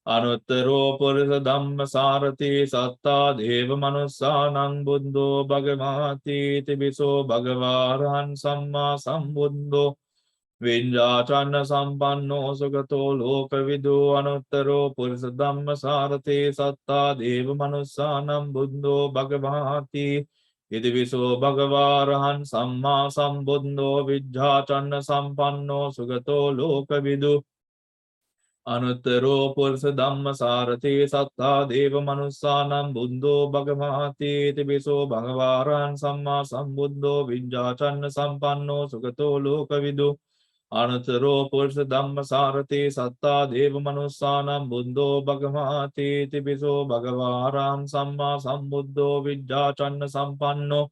Anuttaro purisa dhamma sarati satta deva manussanam buddho bhagavati. Iti viso bhagavārahan samma sambuddho viññā charana sampanno sugato lokavidu. Anuttaro purisa dhamma sarati satta deva manussanam buddho bhagavati. Iti viso bhagavārahan samma sambuddho viññā charana sampanno sugato lokavidu. Anuttaro purisa dhamma sarati satta deva manussanam buddho bhagavati. Iti viso bhagavārahan samma sambuddho viññā charana sampanno sugato lokavidu. Anuttaro purisa dhamma sarati satta deva manussanam buddho bhagavati. Iti viso bhagavārahan samma sambuddho viññā charana sampanno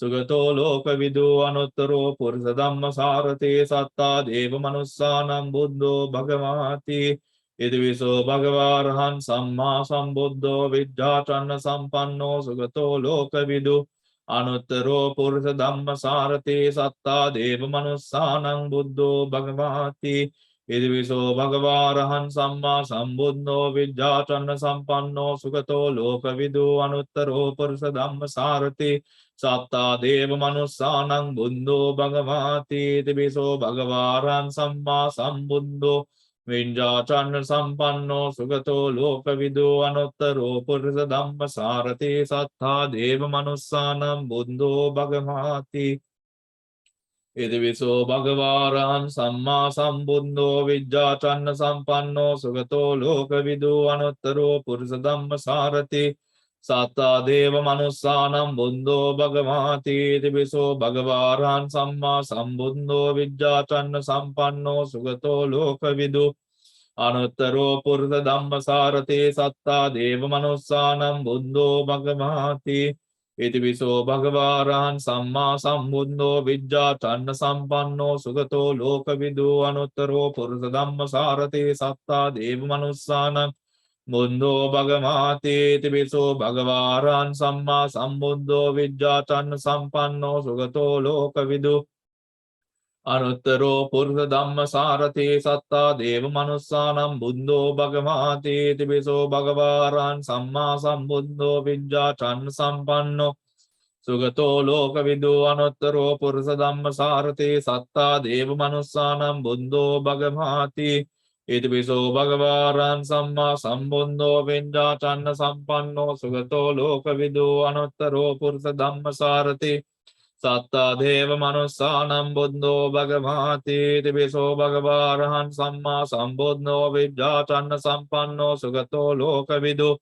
sugato lokavidu. Anuttaro purisa dhamma sarati satta deva manussanam buddho bhagavati. Iti viso bhagavārahan samma sambuddho viññā charana sampanno sugato lokavidu. Anuttaro purisa dhamma sarati satta deva manussanam buddho bhagavati. Iti viso bhagavārahan samma sambuddho viññā charana sampanno sugato lokavidu. Anuttaro purisa dhamma sarati satta deva manussanam buddho bhagavati. Iti viso bhagavārahan samma sambuddho viññā charana sampanno sugato lokavidu. Anuttaro purisa dhamma sarati satta deva manussanam buddho bhagavati. Iti viso bhagavārahan samma sambuddho viññā charana sampanno sugato lokavidu. Anuttaro purisa dhamma sarati satta deva manussanam buddho bhagavati. Iti viso bhagavārahan samma sambuddho viññā charana sampanno sugato lokavidu. Anuttaro Purusha Dhammasarate Satta Deva Manussanam Buddho Bhagavati Itiviso Bhagavaran Samma Sambuddho Vidya Channa Sampanno Sugato Lokavidu Anuttaro Purusha Dhammasarate Satta Deva Manussanam Buddho Bhagavati Itiviso Bhagavaran Samma Sambuddho Vidya Channa Sampanno Sugato Lokavidu Anuttaro Purusha Dhammasarate Satta Deva Manussanam Buddho Bhagavati Tibiso Bhagavaran Samma Sambuddho Vidya Chan Sampanno Sugato Lokavidu Anuttaro Purusha Dhammasarate Satta Deva Manussanam Buddho Bhagavati Itibiso Bhagavaran Samma Sambuddho Vidya Chan Sampanno Sugato Lokavidu Anuttaro Purusha Dhammasarate Satta Deva Manussanam Buddho Bhagavati Tibiso Bhagavarahan Samma Sambuddho Vidyachanna Sampanno Sugato Lokavidu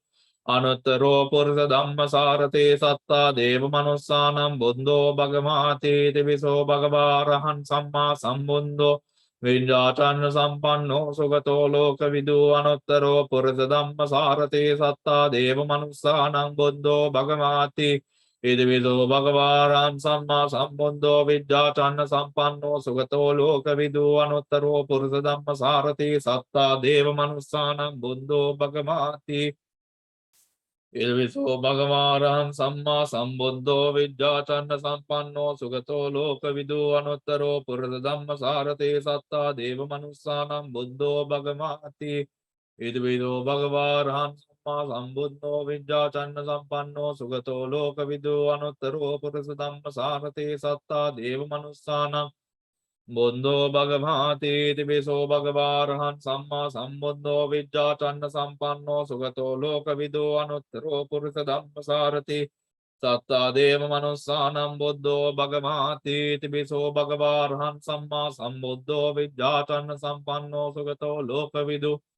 Anuttaro Purusha Dhammasarate Satta Deva Manussanam Buddho Bhagavati Tibiso Bhagavarahan Samma Sambuddho Vidyachanna Sampanno Sugato Lokavidu Anuttaro Purusha Dhammasarate Satta Deva Manussanam Buddho Bhagavati Idiviso Bhagavaran Samma Sambuddho Vidya Channa Sampanno Sugato Lokavidu Anuttaro Purusha Dhammasarati Satta Deva Manussanam Buddho Bhagavati Idiviso Bhagavaran Samma Sambuddho Vidya Channa Sampanno Sugato Lokavidu Anuttaro Purusha Dhammasarati Satta Deva Manussanam Buddho Bhagavati Idvido Bhagavaran Samma Sambuddho Vidya Channa Sampanno Sugato Lokavidu Anuttaro Purusha Dhammasarati Satta Deva Manussanam Buddho Bhagavati Tibiso Bhagavarahan Samma Sambuddho Vidya Channa Sampanno Sugato Lokavidu Anuttaro Purusha Dhammasarati Satta Deva Manussanam Buddho Bhagavati Tibiso Bhagavarahan Samma Sambuddho Vidya Channa Sampanno Sugato Lokavidu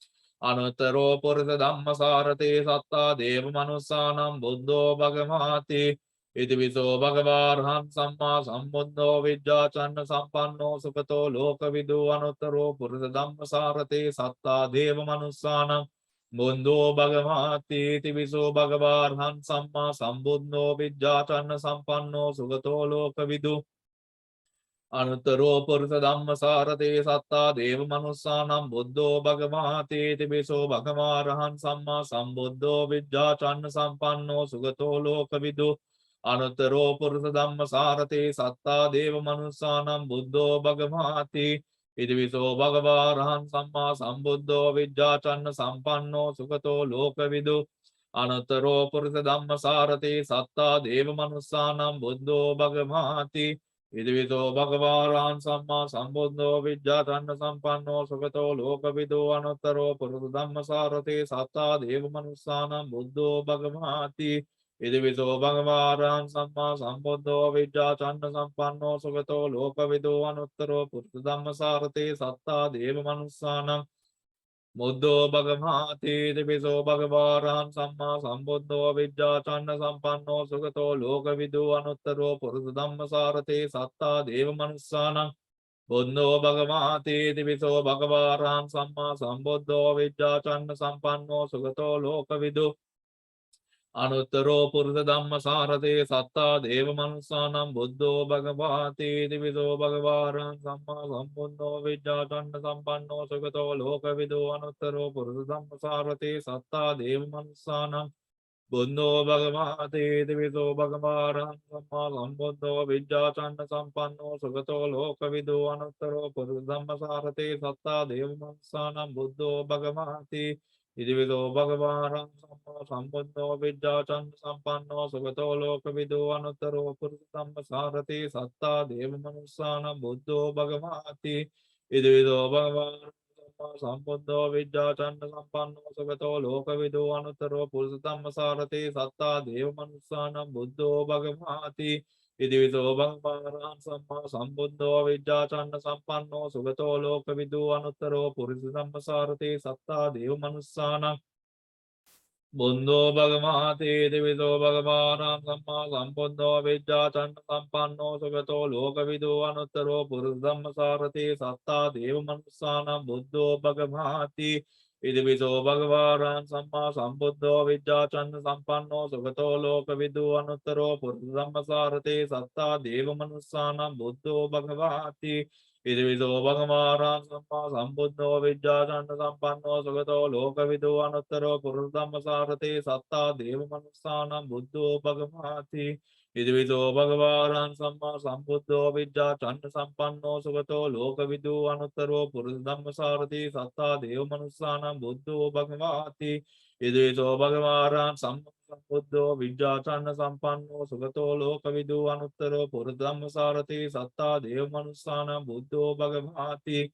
Anuttaro Purusha Dhammasarate Satta Deva Manussanam Buddho Bhagavati Itiviso Bhagavarhan Samma Sambuddho Vidya Channa Sampanno Sukato Lokavidu Anuttaro Purusha Dhammasarate Satta Deva Manussanam Buddho Bhagavati Itiviso Bhagavarhan Samma Sambuddho Vidya Channa Sampanno Sukato Lokavidu Anuttaro Purusha Dhammasarate Satta Deva Manussanam Buddho Bhagavati Tibiso Bhagavarahan Samma Sambuddho Vidya Channa Sampanno Sugato Lokavidu Anuttaro Purusha Dhammasarate Satta Deva Manussanam Buddho Bhagavati Tibiso Bhagavarahan Samma Sambuddho Vidya Channa Sampanno Sugato Lokavidu Anuttaro Purusha Dhammasarate Satta Deva Manussanam Buddho Bhagavati Idvido Bhagavaran Samma Sambuddho Vidya Channa Sampanno Sugato Lokavidu Anuttaro Purusha Dhammasarate Satta Deva Manussanam Buddho Bhagavati Idvido Bhagavaran Samma Sambuddho Vidya Channa Sampanno Sugato Lokavidu Anuttaro Purusha Dhammasarate Satta Deva Manussanam Buddho Bhagavati Tibiso Bhagavaran Samma Sambuddho Vidya Channa Sampanno Sugato Lokavidu Anuttaro Purusha Dhammasarate Satta Deva Manussanam Buddho Bhagavati Tibiso Bhagavaran Samma Sambuddho Vidya Channa Sampanno Sugato Lokavidu Anuttaro Purusha Dhammasarate Satta Deva Manussanam Buddho Bhagavati Tibiso Bhagavaran Samma Sambuddho Vidya Channa Sampanno Sugato Lokavidu Anuttaro Purusha Dhammasarate Satta Deva Manussanam Buddho Bhagavati Tibiso Bhagavaran Samma Sambuddho Vidya Channa Sampanno Sugato Lokavidu Anuttaro Purusha Dhammasarate Satta Deva Manussanam Buddho Bhagavati Idivido Bhagavaran Samma Sambuddho Vidya Channa Sampanno Sugato Lokavidu Anuttaro Purusha Dhammasarate Satta Deva Manussanam Buddho Bhagavati Idivido Bhagavaran Sambuddho Vidya Channa Sampanno Sugato Lokavidu Anuttaro Purusha Dhammasarate Satta Deva Manussanam Buddho Bhagavati Idiviso Bhagavaran Samma Sambuddho Vidya Channa Sampanno Sugato Lokavidu Anuttaro Purusha Dhammasarate Satta Deva Manussanam Buddho Bhagavate Devido Bhagavaram Samma Sambuddho Vidya Chanda Sampanno Sugato Lokavidu Anuttaro Puruddhamma Sarati Satta Deva Manusana Buddho Bhagavati Idiviso Bhagavaram Samma Sambuddho Vidya Chanda Sampanno Sugato Lokavidu Anuttaro Puruddhamma Sarati Satta Deva Manusana Buddho Bhagavati Idiviso Bhagavaram Samma Sambuddho Vidya Chanda Sampanno Sugato Lokavidu Anuttaro Puruddhamma Sarati Satta Deva Manusana Buddho Bhagavati Idiviso Bhagavaram Samma Sambuddho Vidya Chanda Sampanno Sugato Lokavidu Anuttaro Puruddhamma Sarati Satta Deva Manusana Buddho Bhagavati Idiviso Bhagavaram Samma Buddho Vidya Chanda Sampanno Sugato Lokavidu Anuttaro Puruddhamma Sarati Satta Deva Manusana Buddho Bhagavati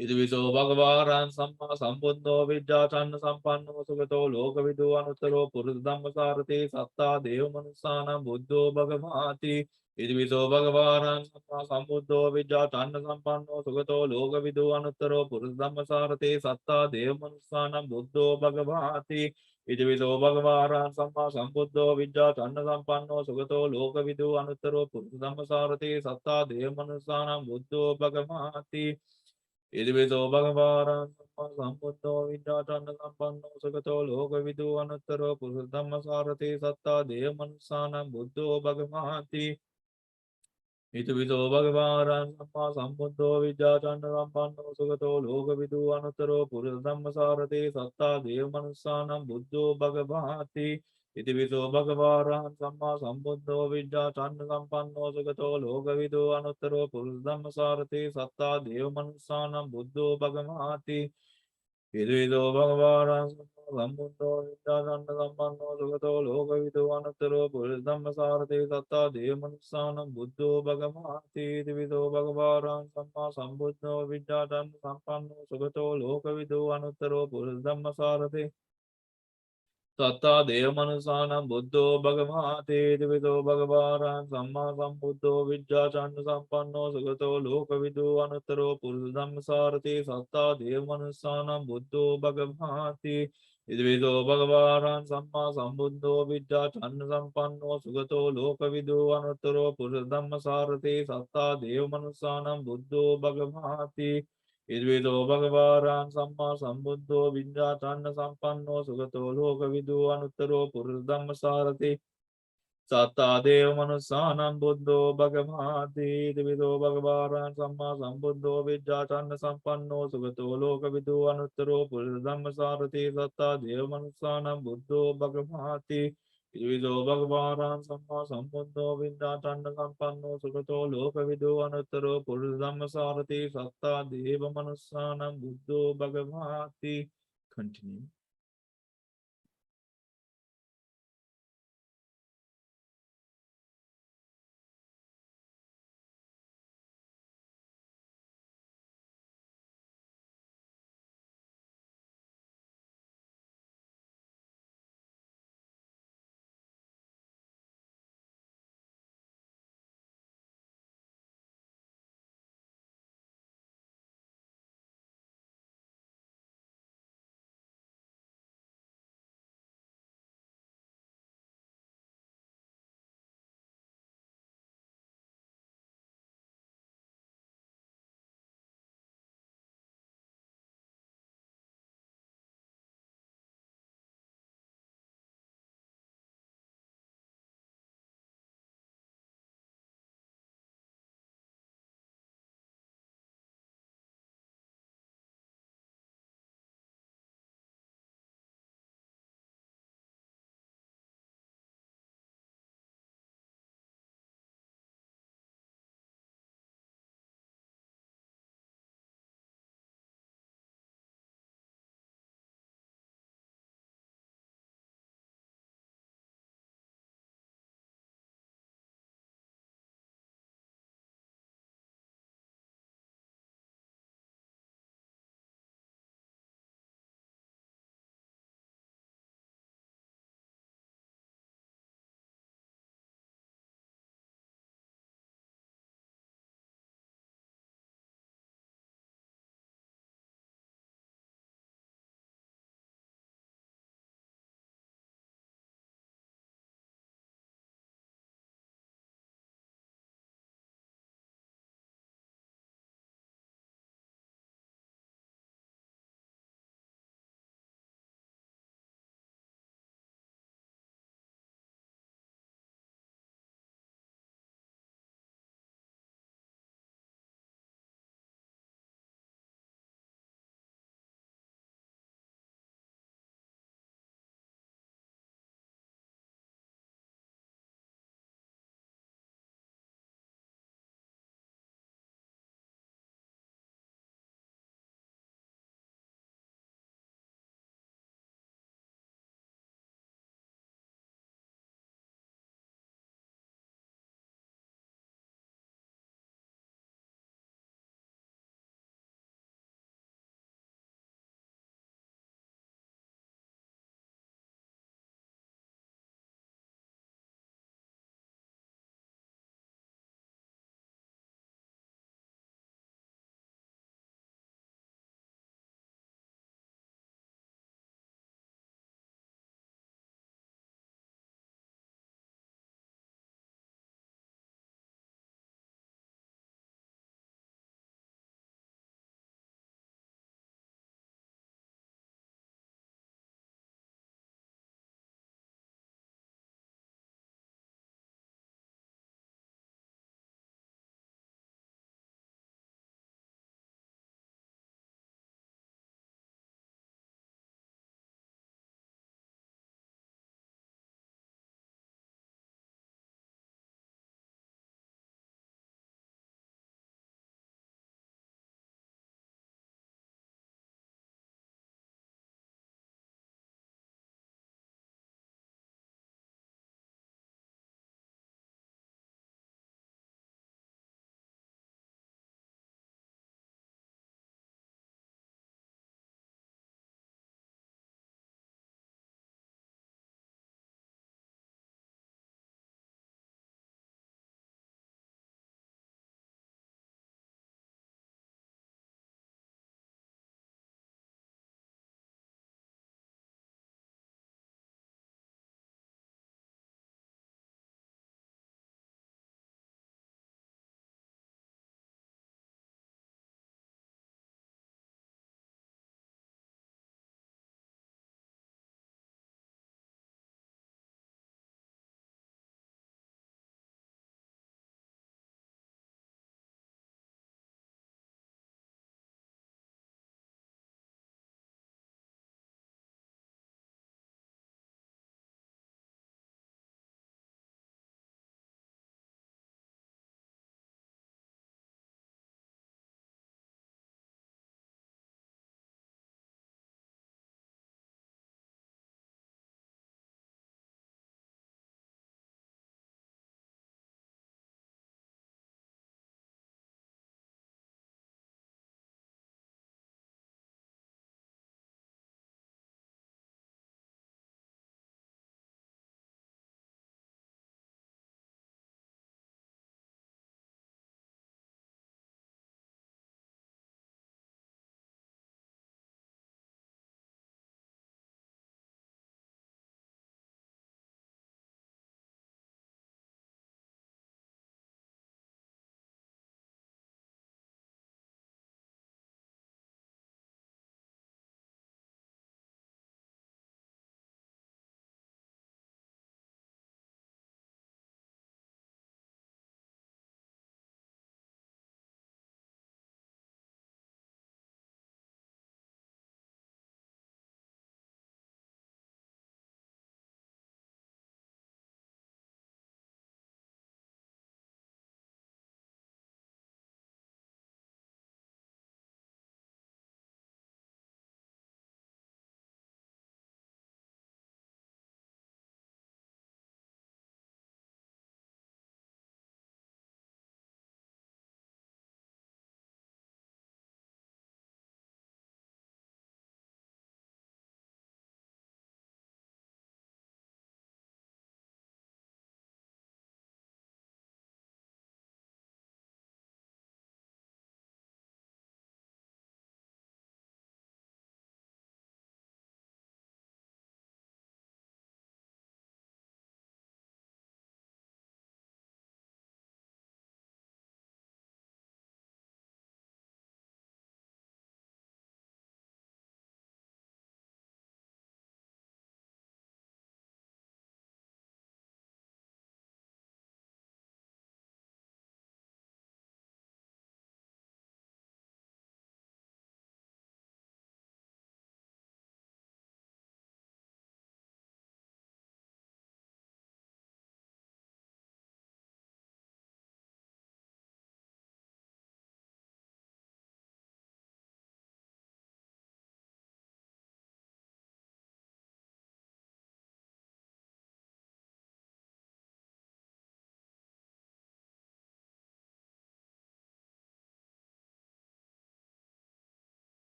Idiviso Bhagavaran Samma Sambuddho Vidya Chanda Sampanno Sugato Lokavidu Anuttaro Puruddhamma Sarati Satta Deva Manusana Buddho Bhagavati Idiviso Bhagavaran Samma Sambuddho Vidya Chanda Sampanno Sugato Lokavidu Anuttaro Puruddhamma Sarati Satta Deva Manusana Buddho Bhagavati Idiviso Bhagavaran Samma Sambuddho Vidya Chanda Sampanno Sugato Lokavidu Anuttaro Puruddhamma Sarati Satta Deva Manusana Buddho Bhagavati Idiviso Bhagavaram Sambuddho Vidya Chanda Sampanno Sugato Lokavidu Anuttaro Puruddhamma Sarati Satta Deva Manusana Buddho Bhagavati Idiviso Bhagavaram Sambuddho Vidya Chanda Sampanno Sugato Lokavidu Anuttaro Puruddhamma Sarati Satta Deva Manusana Buddho Bhagavati Idiviso Bhagavaram Sambuddho Vidya Chanda Sampanno Sugato Lokavidu Anuttaro Puruddhamma Sarati Satta Deva Manusana Buddho Bhagavati Idiviso Bhagavaram Sambuddho Vidya Chanda Sampanno Sugato Lokavidu Anuttaro Puruddhamma Sarati Satta Deva Manusana Buddho Bhagavati Idiviso Bhagavaram Sambuddho Vidya Chanda Sampanno Sugato Lokavidu Anuttaro Puruddhamma Sarati Satta Deva Manusana Buddho Bhagavate Divido Bhagavaran Samma Sambuddho Vidya Chanda Sampanno Sugato Lokavidu Anuttaro Puruddhamma Sarati Satta Deva Manusana Buddho Bhagavate Divido Bhagavaran Samma Sambuddho Vidya Chanda Sampanno Sugato Lokavidu Anuttaro Puruddhamma Sarati Satta Deva Manusana Buddho Bhagavate Idvido Bhagavaran Samma Sambuddho Vidya Chanda Sampanno Sugato Lokavidu Anuttaro Puruddhamma Sarati Satta Deva Manusanam Buddho Bhagavati Idvido Bhagavaran Samma Sambuddho Vidya Chanda Sampanno Sugato Lokavidu Anuttaro Puruddhamma Sarati Satta Deva Manusanam Buddho Bhagavati Idvido Bhagavaran Samma Sambuddho Vidya Chanda Sampanno Sugato Lokavidu Anuttaro Puruddhamma Sarati Satta Deva Manusanam Buddho Bhagavati. Continue.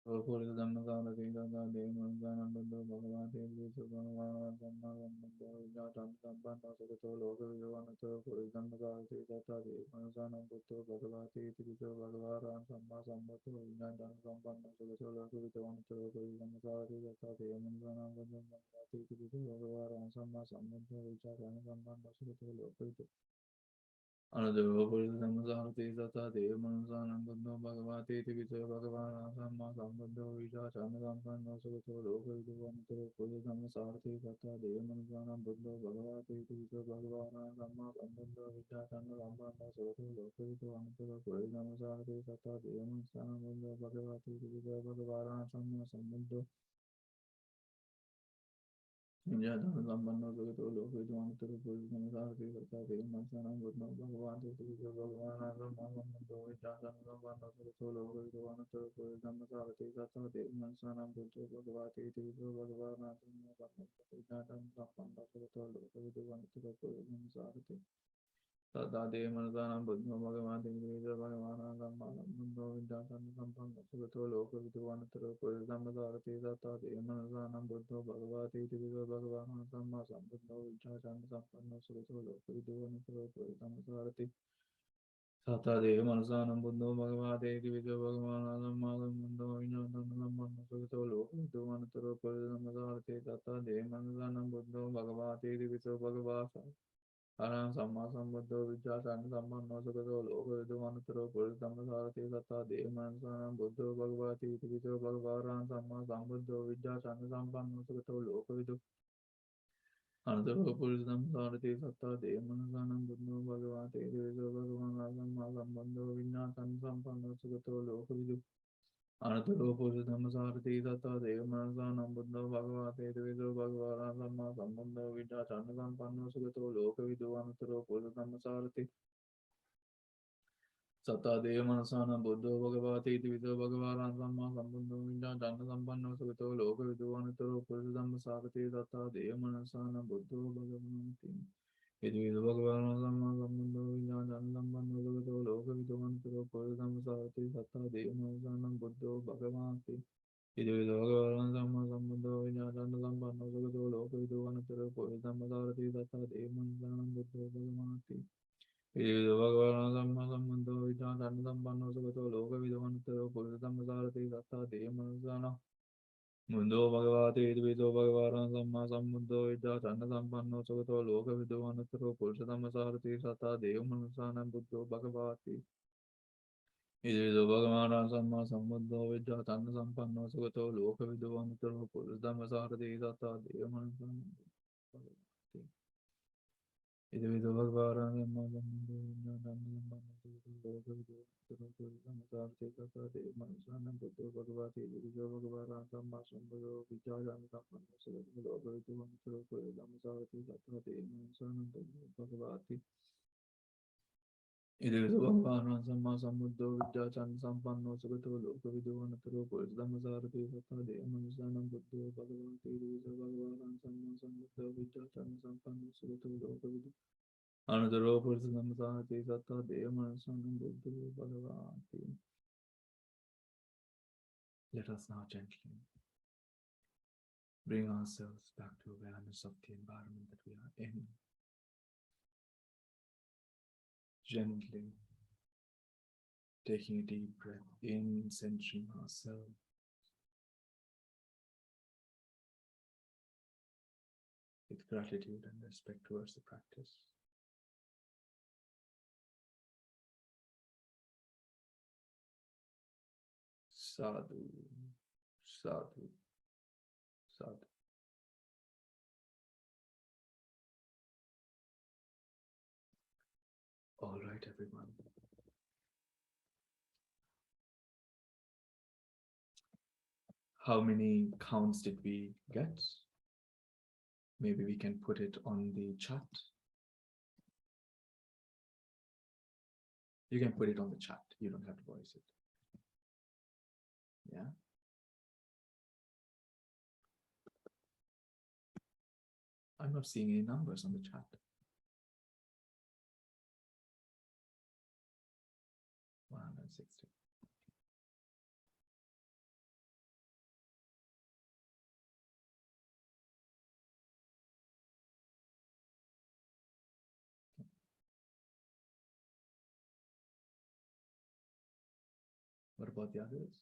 Another Buddhanussati Sata Devanusanam Buddho Bhagavati Tiviso Bhagavana Samma Sambuddho Vija Chandasampanno Sugato Lokaviduvanto Buddhanussati Sata Devanusanam Buddho Bhagavati Tiviso Bhagavana Samma Sambuddho Vija Chandasampanno Sugato Lokaviduvanto Buddhanussati Sata Devanusanam Buddho Bhagavati Tiviso Bhagavana Samma Sambuddho India Sampanno Sugato Lokaviduvanto Buddhanussati Sata Devanusanam Buddho Bhagavati Tiviso Bhagavana Samma Sambuddho Vija Chandasampanno Sugato Lokaviduvanto Buddhanussati Sata Devanusanam Buddho Bhagavati Tiviso Bhagavana Samma Sambuddho Vija Chandasampanno Sugato Lokaviduvanto Buddhanussati Sata Devanusanam Buddho Bhagavati Tiviso Bhagavana Samma Sambuddho Vija Chandasampanno Sugato Lokaviduvanto Buddhanussati Sata Devanusanam Buddho Bhagavati Tiviso Bhagavana Samma Sambuddho Vija Chandasampanno Sugato Lokaviduvanto Buddhanussati Sata Devanusanam Buddho Bhagavati Tiviso Bhagavana Samma Sambuddho Vija Chandasampanno Sugato Lokaviduvanto Buddhanussati Sata Devanusanam Buddho Bhagavati Tiviso Bhagavata Aram Samma Sambuddho Vija Chandasampanno Sugato Lokaviduvanto Buddhanussati Sata Devanusanam Buddho Bhagavati Tiviso Bhagavana Samma Sambuddho Vija Chandasampanno Sugato Lokavidu Another Buddhanussati Sata Devanusanam Buddho Bhagavati Tiviso Bhagavana Samma Sambuddho Vija Chandasampanno Sugato Lokavidu Another Buddhanussati Sata Devanusanam Buddho Bhagavati Tiviso Bhagavana Samma Sambuddho Vija Chandasampanno Sugato Lokaviduvanto Buddhanussati Sata Devanusanam Buddho Bhagavati Tiviso Bhagavana Samma Sambuddho Vija Chandasampanno Sugato Lokaviduvanto Buddhanussati Sata Devanusanam Buddho Bhagavati Tiviso Bhagavana Samma Sambuddho Vija Chandasampanno Sugato Lokaviduvanto Buddhanussati Sata Devanusanam Buddho Bhagavati Tiviso Bhagavana Samma Sambuddho Vija Chandasampanno Sugato Lokaviduvanto Buddhanussati Sata Devanusanam Buddho Bhagavati Tiviso Bhagavana Samma Sambuddho Vija Chandasampanno Sugato Lokaviduvanto Buddhanussati Sata Devanusanam Buddho Bhagavati Tiviso Bhagavana Samma Sambuddho Vija Chandasampanno Sugato Lokaviduvanto Buddhanussati Sata Devanusanam Buddho Bhagavati Tiviso Bhagavana Samma Sambuddho Vija Chandasampanno Sugato Lokaviduvanto Buddhanussati Sata Devanusanam Bhagavati Tiviso Bhagavana Samma Sambuddho Vija Chandasampanno Sugato Lokaviduvanto Buddhanussati Sata Devanusanam Buddho Bhagavati Tiviso Bhagavana Samma Sambuddho Vija Chandasampanno Sugato Lokaviduvanto Buddhanussati Sata Devanusanam Buddho Bhagavati Tiviso Bhagavana Samma Sambuddho Vija Chandasampanno Sugato Lokaviduvanto Buddhanussati Sata Devanusanam Buddho Bhagavati Tiviso Bhagavana Samma Sambuddho Vija Chandasampanno Sugato Lokavidu Another Buddhanussati Sata Devanusanam Buddho Bhagavati. Let us now gently bring ourselves back to awareness of the environment that we are in. Gently taking a deep breath in, centering ourselves. With gratitude and respect towards the practice. Sadhu, sadhu, sadhu. All right, everyone. How many counts did we get? Maybe we can put it on the chat. You can put it on the chat. You don't have to voice it. Yeah. I'm not seeing any numbers on the chat. What about the others?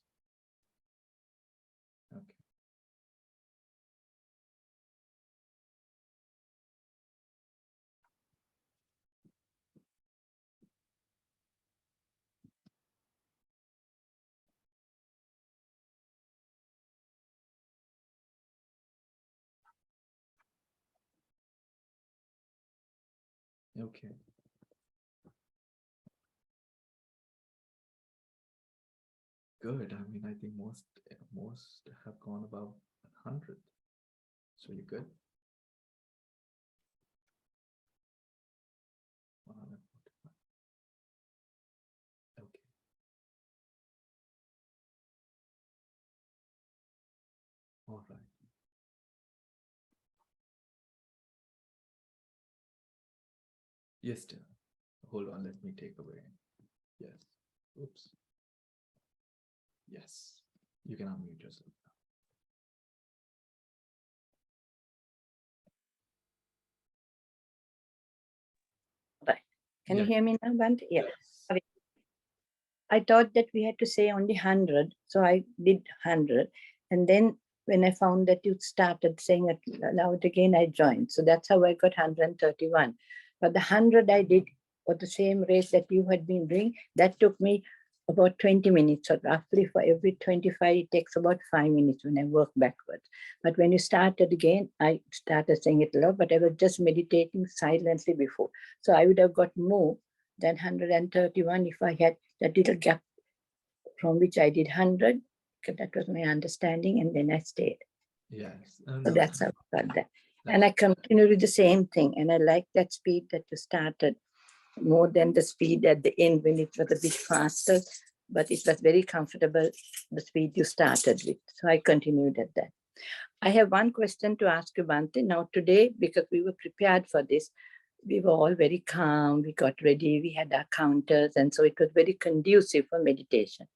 Okay. Okay. Good. I mean, I think most have gone above 100. It's really good. 145. Okay. All right. Yes, dear. Hold on. Let me take away. Yes. Oops. Yes. You can unmute yourself Right. Can you Yeah. hear me now, Bhante? Yeah. Yes. Sorry. I thought that we had to say only 100, so I did 100. And then when I found that you started saying it loud again, I joined. So that's how I got 131. But the 100 I did for the same race that you had been doing, that took me about 20 minutes. So roughly for every 25, it takes about 5 minutes when I work backwards. But when you started again, I started saying it loud, but I was just meditating silently before. So I would have got more than 131 if I had that little gap from which I did 100, because that was my understanding, and then I stayed. Yes. So No, that's how I got that. And that's- I continued with the same thing, and I like that speed that you started more than the speed at the end when it was a bit faster, but it was very comfortable, the speed you started with. So I continued at that. I have one question to ask you, Bhante. Now today, because we were prepared for this, we were all very calm, we got ready, we had our counters, and so it was very conducive for meditation.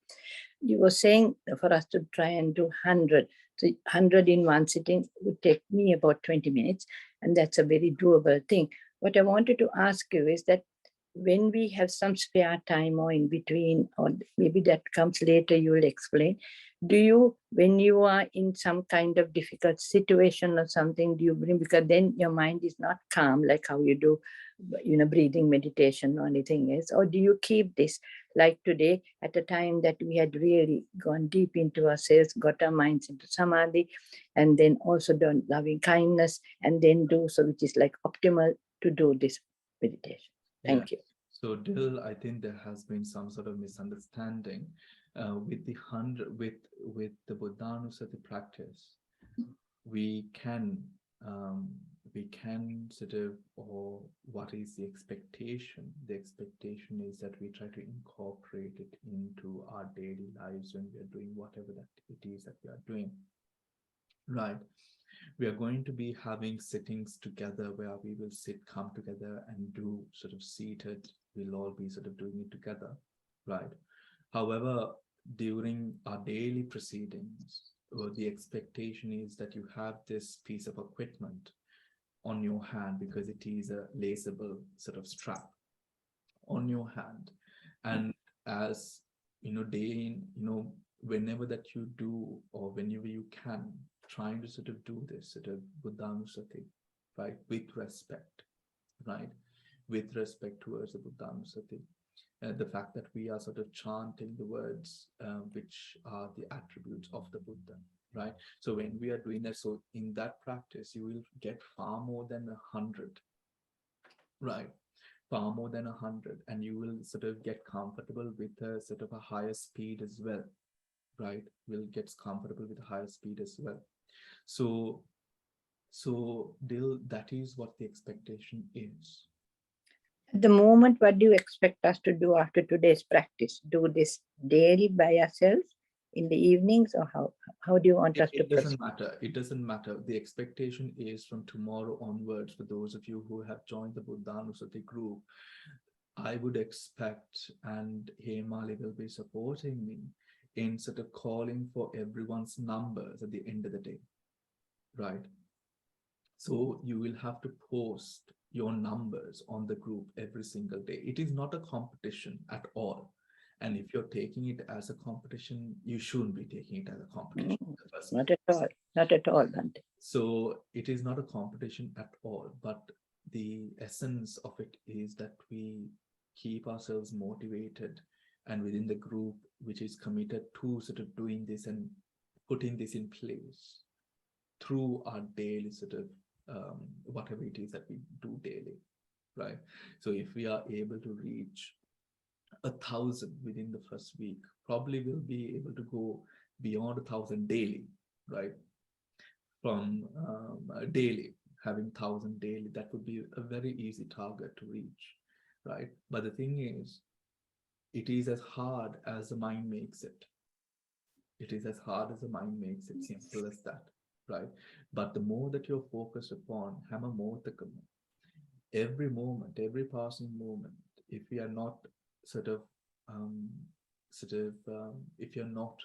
You were saying for us to try and do 100. So 100 in one sitting would take me about 20 minutes, and that's a very doable thing. What I wanted to ask you is that when we have some spare time or in between, or maybe that comes later, you will explain. Do you, when you are in some kind of difficult situation or something, do you bring, because then your mind is not calm like how you do, breathing meditation or anything else, or do you keep this like today at a time that we had really gone deep into ourselves, got our minds into samadhi, and then also done loving kindness, and then do so, which is like optimal to do this meditation? Thank you. So Dil, I think there has been some sort of misunderstanding with the 100 with the Buddhānussati practice. We can sort of, or what is the expectation? The expectation is that we try to incorporate it into our daily lives when we are doing whatever that it is that we are doing. Right. We are going to be having sittings together where we will come together and do sort of seated. We'll all be sort of doing it together, right? However, during our daily proceedings, the expectation is that you have this piece of equipment on your hand because it is a laceable sort of strap on your hand. And as whenever that you do, or whenever you can, trying to sort of do this sort of Buddhānussati, right, with respect, right, with respect towards the Buddhānussati. The fact that we are sort of chanting the words which are the attributes of the Buddha, right? So when we are doing that, so in that practice, you will get far more than 100, right? Far more than 100, and you will sort of get comfortable with a sort of a higher speed as well, right? Will get comfortable with a higher speed as well. So Dil, that is what the expectation is. At the moment, what do you expect us to do after today's practice? Do this daily by ourselves in the evenings, or how do you want us to proceed? It doesn't matter. It doesn't matter. The expectation is from tomorrow onwards, for those of you who have joined the Buddhānussati group, I would expect, and Hemali will be supporting me in sort of calling for everyone's numbers at the end of the day, right? So you will have to post your numbers on the group every single day. It is not a competition at all. And if you're taking it as a competition, you shouldn't be taking it as a competition. No, not at all. Not at all, Bhante. So it is not a competition at all, but the essence of it is that we keep ourselves motivated and within the group which is committed to sort of doing this and putting this in place through our daily sort of whatever it is that we do daily, right? So if we are able to reach 1,000 within the first week, probably we'll be able to go beyond 1,000 daily, right? From daily, having 1,000 daily, that would be a very easy target to reach, right? But the thing is, it is as hard as the mind makes it. It is as hard as the mind makes it, simple as that, right? But the more that you're focused upon, hammer more every moment, every passing moment, if we are not if you're not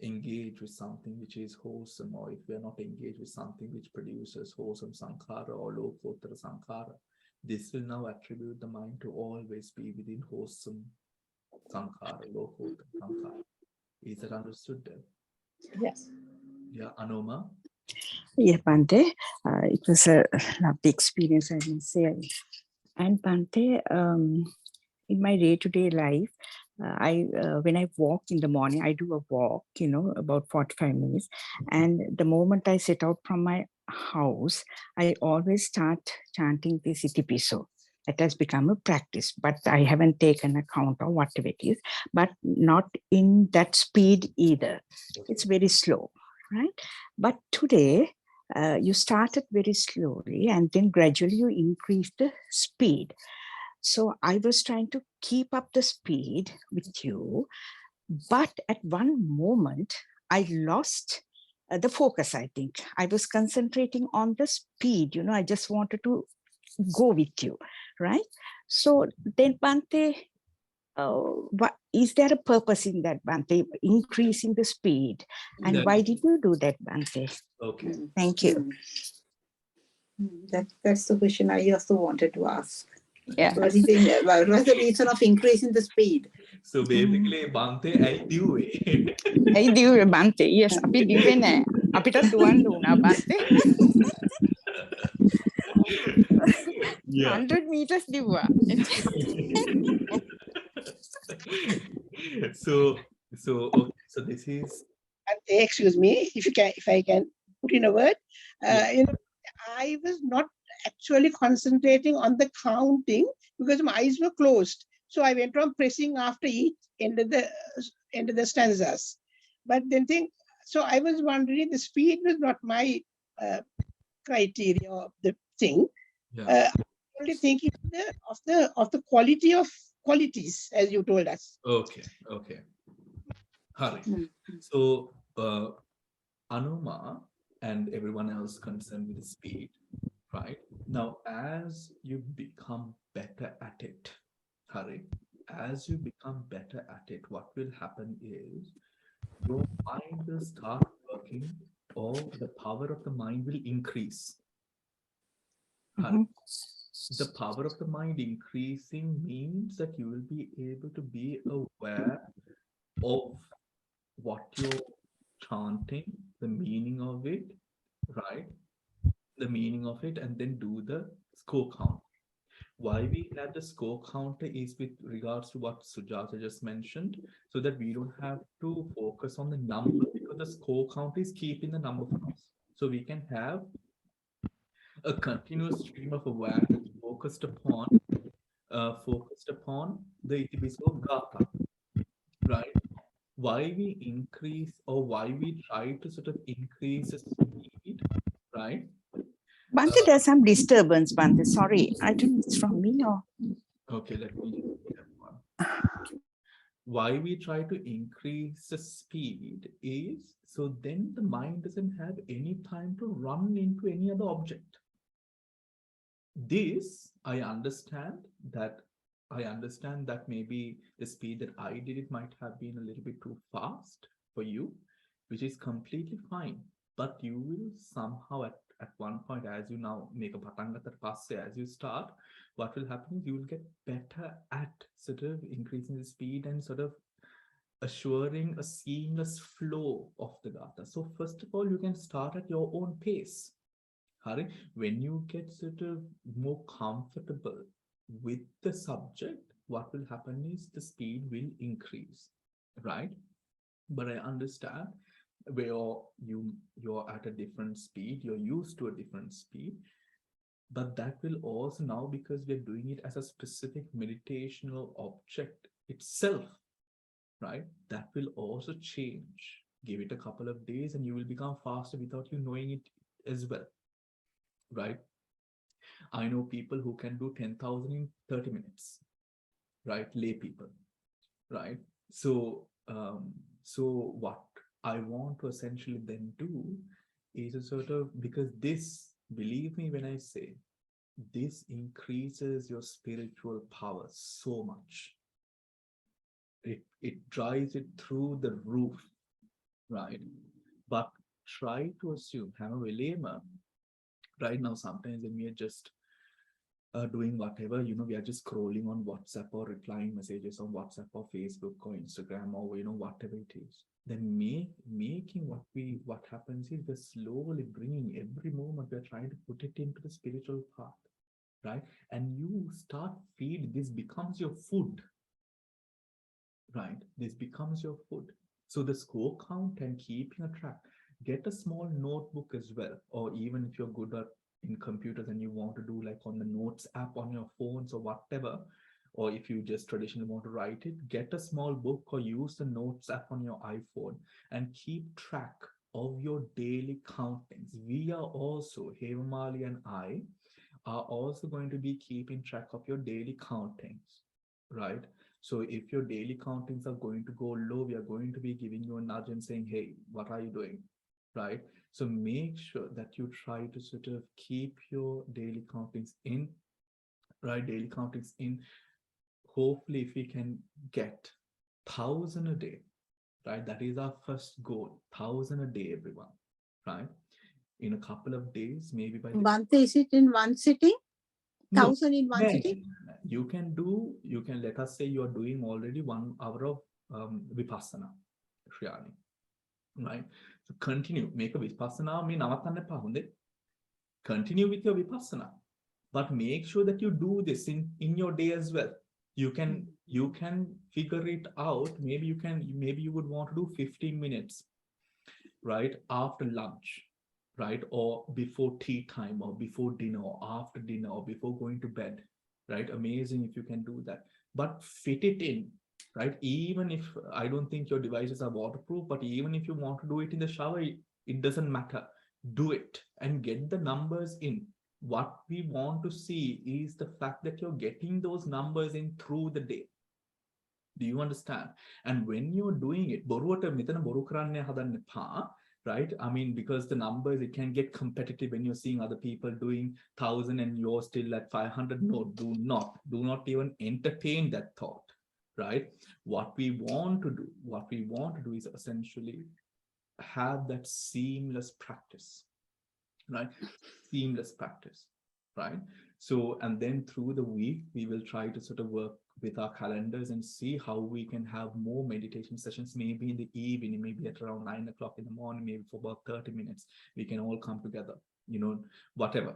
engaged with something which is wholesome, or if we are not engaged with something which produces wholesome sankhara or lokottara sankhara, this will now attribute the mind to always be within wholesome sankhara, lokottara sankhara. Is that understood then? Yes. Yeah, Anoma? Yeah, Bhante, it was a lovely experience, I must say. And Bhante, in my day-to-day life, when I walk in the morning, I do a walk, about 45 minutes. And the moment I set out from my house, I always start chanting this Itipiso. It has become a practice, but I haven't taken account of whatever it is, but not in that speed either. It's very slow, right? But today, you started very slowly and then gradually you increased the speed. So I was trying to keep up the speed with you, but at one moment I lost the focus, I think. I was concentrating on the speed, I just wanted to go with you, right? So then, Bhante, is there a purpose in that, Bhante, increasing the speed? And why did you do that, Bhante? Okay. Thank you. That's the question I also wanted to ask. Yeah. What is the reason of increasing the speed? So basically, Bhante, I do it. I do Bhante. Yes, අපි දිවේ නෑ. අපිට දුවන්න උනා Bhante. Yeah. 100 meters දිව්වා. So okay, so this is. And excuse me, if I can put in a word, I was not actually concentrating on the counting because my eyes were closed. So I went on pressing after each end of the stanzas. But then so I was wondering, the speed was not my criteria of the thing. Yeah. Only thinking of the quality of qualities, as you told us. Okay. Hari. So Anuma and everyone else concerned with the speed, right? Now, as you become better at it, Hari, as you become better at it, what will happen is your mind will start working, or the power of the mind will increase. Hari. The power of the mind increasing means that you will be able to be aware of what you're chanting, the meaning of it, right? The meaning of it, and then do the score count. Why we have the score counter is with regards to what Sujata just mentioned, so that we don't have to focus on the number, because the score counter is keeping the number for us. So we can have a continuous stream of awareness focused upon the Itipiso Gatha, right? Why we increase, or why we try to sort of increase the speed, right? Bhante, there's some disturbance, Bhante. Sorry, I don't know it's from me or. Okay, let me get one. Why we try to increase the speed is so then the mind doesn't have any time to run into any other object. This, I understand that maybe the speed that I did it might have been a little bit too fast for you, which is completely fine. but you will somehow at one point, as you now make a patangata passe, as you start, what will happen is you will get better at sort of increasing the speed and sort of assuring a seamless flow of the gatha. So first of all, you can start at your own pace. Hari, when you get sort of more comfortable with the subject, what will happen is the speed will increase, right? But I understand where you're at a different speed, you're used to a different speed, but that will also now, because we're doing it as a specific meditational object itself, right? That will also change. Give it a couple of days and you will become faster without you knowing it as well, right? I know people who can do 10,000 in 30 minutes, right? Lay people, right? So, so what I want to essentially then do is a sort of, because this, believe me when I say, this increases your spiritual power so much. It drives it through the roof, right? But try to assume, have a velema, right now, sometimes when we are just doing whatever, we are just scrolling on WhatsApp or replying messages on WhatsApp or Facebook or Instagram or, whatever it is. Then making what happens is we're slowly bringing every moment, we're trying to put it into the spiritual path, right? And you start feed, this becomes your food, right? This becomes your food. So the score count and keeping a track, get a small notebook as well, or even if you're good at in computers and you want to do like on the notes app on your phones or whatever, or if you just traditionally want to write it, get a small book or use the notes app on your iPhone and keep track of your daily countings. We are also, Hevamali and I are also going to be keeping track of your daily countings, right? So if your daily countings are going to go low, we are going to be giving you a nudge and saying, hey, what are you doing, right? So make sure that you try to sort of keep your daily countings in, right? Daily countings in. Hopefully, if we can get 1,000 a day, right? That is our first goal, 1,000 a day, everyone, right? In a couple of days, maybe by the Bhante, is it in one sitting? 1,000 in one no, sitting? you can let us say you're doing already 1 hour of Vipassana, Shriyani, right? So continue, make a Vipassana, continue with your Vipassana, but make sure that you do this in your day as well. You can figure it out. Maybe you would want to do 15 minutes, right? After lunch, right? Or before tea time or before dinner or after dinner or before going to bed, right? Amazing if you can do that, but fit it in, right? Even if I don't think your devices are waterproof, but even if you want to do it in the shower, it doesn't matter. Do it and get the numbers in. What we want to see is the fact that you're getting those numbers in through the day. Do you understand? And when you're doing it, right? I mean, because the numbers, it can get competitive when you're seeing other people doing 1,000 and you're still at 500. No, do not even entertain that thought, right? What we want to do is essentially have that seamless practice, right? Seamless practice, right? So, and then through the week, we will try to sort of work with our calendars and see how we can have more meditation sessions, maybe in the evening, maybe at around 9 o'clock in the morning, maybe for about 30 minutes. We can all come together, whatever,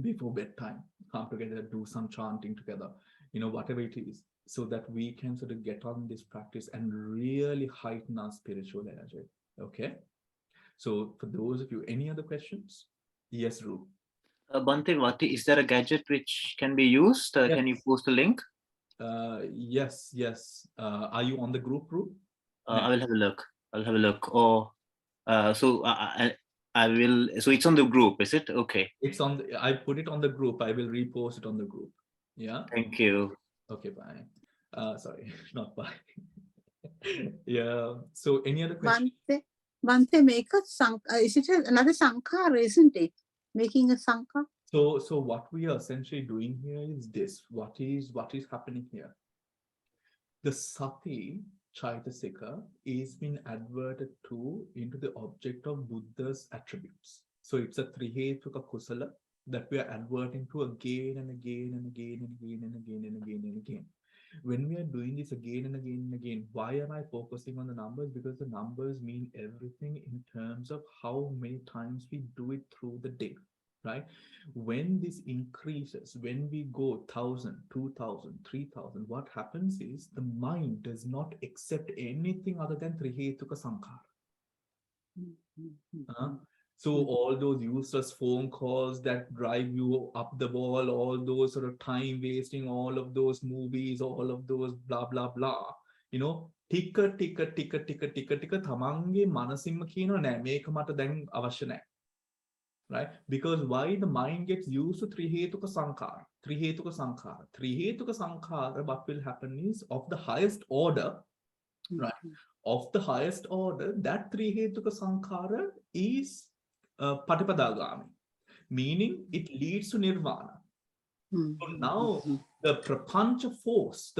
before bedtime, come together, do some chanting together, whatever it is, so that we can sort of get on this practice and really heighten our spiritual energy. Okay. So for those of you, any other questions? Yes, Ru. Bhante, is there a gadget which can be used? Yes. Can you post a link? Yes. Are you on the group, Ru? I will have a look. Or so I will. So it's on the group, is it? Okay. It's on. I put it on the group. I will repost it on the group. Yeah. Thank you. Okay. Bye. Sorry, not bye. Yeah. So any other questions? Bhante, make a sankara. Is it another sankara, isn't it? Making a sankara. So what we are essentially doing here is this. What is happening here? The sati Chaitasika is been adverted to into the object of Buddha's attributes. So it's a Trihetuka Kusala that we are adverting to again and again and again and again and again and again and again. When we are doing this again and again and again, why am I focusing on the numbers? Because the numbers mean everything in terms of how many times we do it through the day, right? When this increases, when we go 1,000, 2,000, 3,000, what happens is the mind does not accept anything other than Trihetuka Sankhara. So all those useless phone calls that drive you up the wall, all those sort of time wasting, all of those movies, all of those blah, blah, blah, tika, thamange manasimma kino nae, meka mata dan avashya nae. Right? Because why the mind gets used to Trihetuka Sankhara. Trihetuka Sankhara, what will happen is of the highest order, right? Of the highest order, that Trihetuka Sankhara is Patipadagami, meaning it leads to Nirvana. So now the prapancha force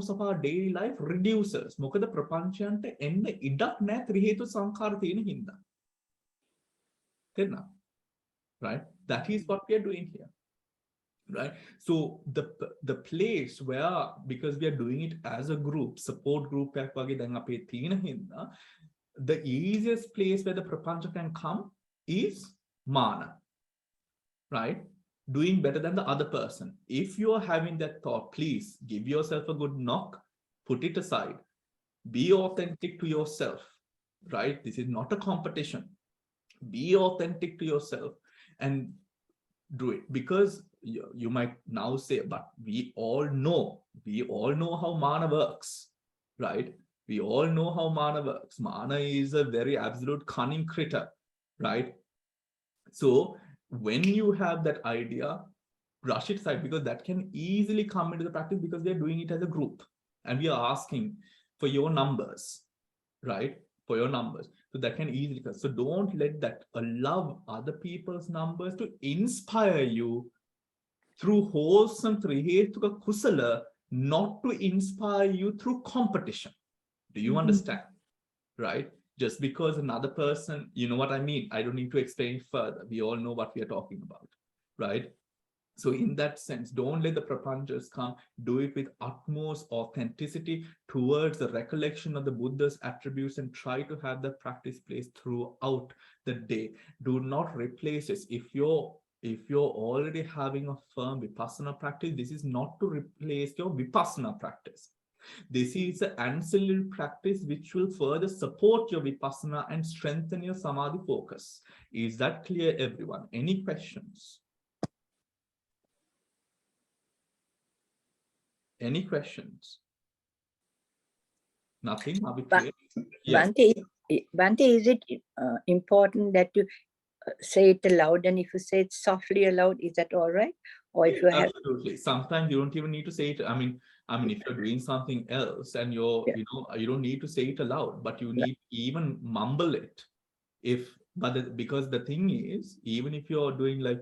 of our daily life reduces. Mokada prapanchante enne idak nae Trihetu Sankhara thiyena hinda. Right? That is what we are doing here. Right? So the place where, because we are doing it as a group, support group, the easiest place where the prapancha can come is mana, right? Doing better than the other person. If you are having that thought, please give yourself a good knock, put it aside, be authentic to yourself, right? This is not a competition. Be authentic to yourself and do it. Because you might now say, but we all know how mana works, right? We all know how mana works. Mana is a very absolute cunning critter, right? So when you have that idea, brush it aside, because that can easily come into the practice, because we are doing it as a group and we are asking for your numbers, right? For your numbers. So that can easily come. So don't let that allow other people's numbers to inspire you through wholesome Trihetuka Kusala, not to inspire you through competition. Do you understand? Right? Just because another person, you know what I mean? I don't need to explain further. We all know what we are talking about, right? So in that sense, don't let the prapanchas come. Do it with utmost authenticity towards the recollection of the Buddha's attributes, and try to have the practice place throughout the day. Do not replace this. If you're already having a firm vipassana practice, this is not to replace your vipassana practice. This is an ancillary practice which will further support your vipassana and strengthen your samadhi focus. Is that clear, everyone? Any questions? Any questions? Nothing? Are we clear? Yes. Bhante, is it important that you say it aloud, and if you say it softly aloud, is that all right? Or if you have... Absolutely. Sometimes you don't even need to say it. I mean, if you're doing something else and you don't need to say it aloud, but you need to even mumble it. Because the thing is, even if you're doing like,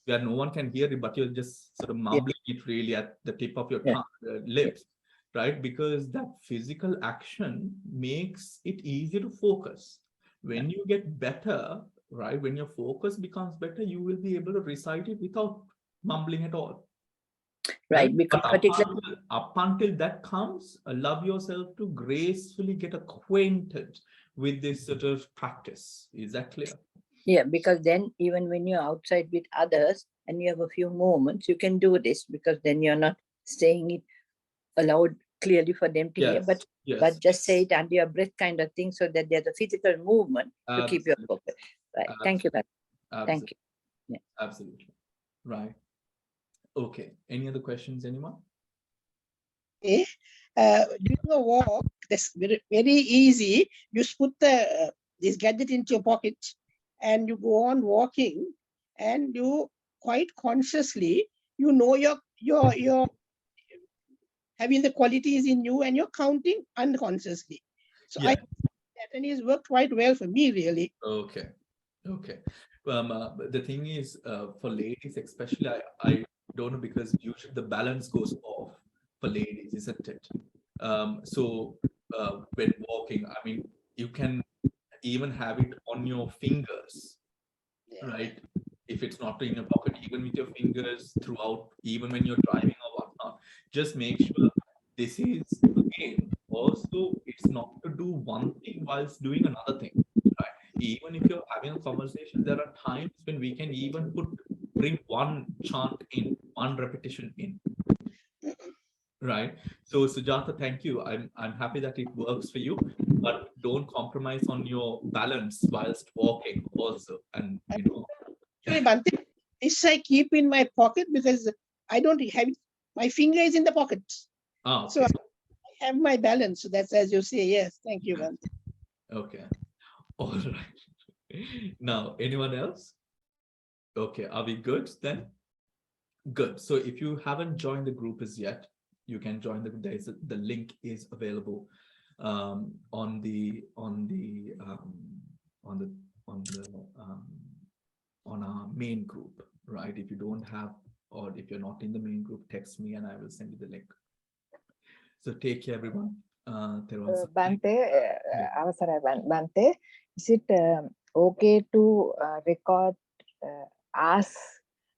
where no one can hear it, but you're just sort of mumbling it really at the tip of your tongue, lips, right? Because that physical action makes it easier to focus. When you get better, right, when your focus becomes better, you will be able to recite it without mumbling at all. Right, because up until that comes, allow yourself to gracefully get acquainted with this sort of practice. Is that clear? Yeah, because then even when you're outside with others and you have a few moments, you can do this, because then you're not saying it aloud clearly for them to hear, but just say it under your breath kind of thing, so that there's a physical movement to keep your focus. Right. Thank you, Bhante. Thank you. Yeah. Absolutely. Right. Okay. Any other questions, anyone? Okay. During a walk, that's very, very easy. You just put this gadget into your pocket and you go on walking, and you quite consciously, you know your having the qualities in you, and you're counting unconsciously. So I think that has worked quite well for me, really. Okay. The thing is, for ladies especially, I don't know, because usually the balance goes off. for ladies, isn't it? So when walking, I mean, you can even have it on your fingers, right? If it's not in your pocket, even with your fingers throughout, even when you're driving or whatnot, just make sure this is, again, also, it's not to do one thing whilst doing another thing, right? Even if you're having a conversation, there are times when we can even bring one chant in, one repetition in, right? So Sujata, thank you. I'm happy that it works for you, but don't compromise on your balance whilst walking also. And you know, Actually, Bhante, this I keep in my pocket because I don't have it. My finger is in the pocket. okay. So I have my balance. So that's as you say. Yes, thank you, Bhante. Okay. All right. Now, anyone else? Okay, are we good then? Good. So if you haven't joined the group as yet, you can join the link is available on our main group, right? If you don't have, or if you're not in the main group, text me and I will send you the link. So take care, everyone. Bhante, Bhante, is it okay to record us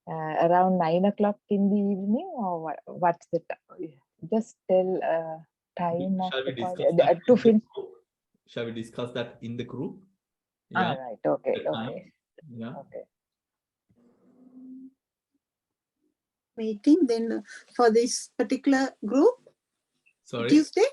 around 9 o'clock in the evening, or what's the time? Just tell time of Shall we discuss that in the group? Yeah. Right. Okay. Okay. Yeah. Okay. Meeting then for this particular group? Sorry? Tuesday?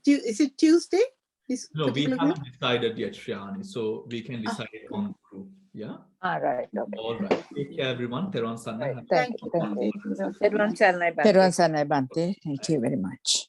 Is it Tuesday? This No, we particular haven't group? decided yet, Shriyani. So we can decide on the group. Yeah. Right. Okay. All right. Take care, everyone. Teron Sanna. Right. Thank you. Bhante. Everyone, Bhante. Thank you very much.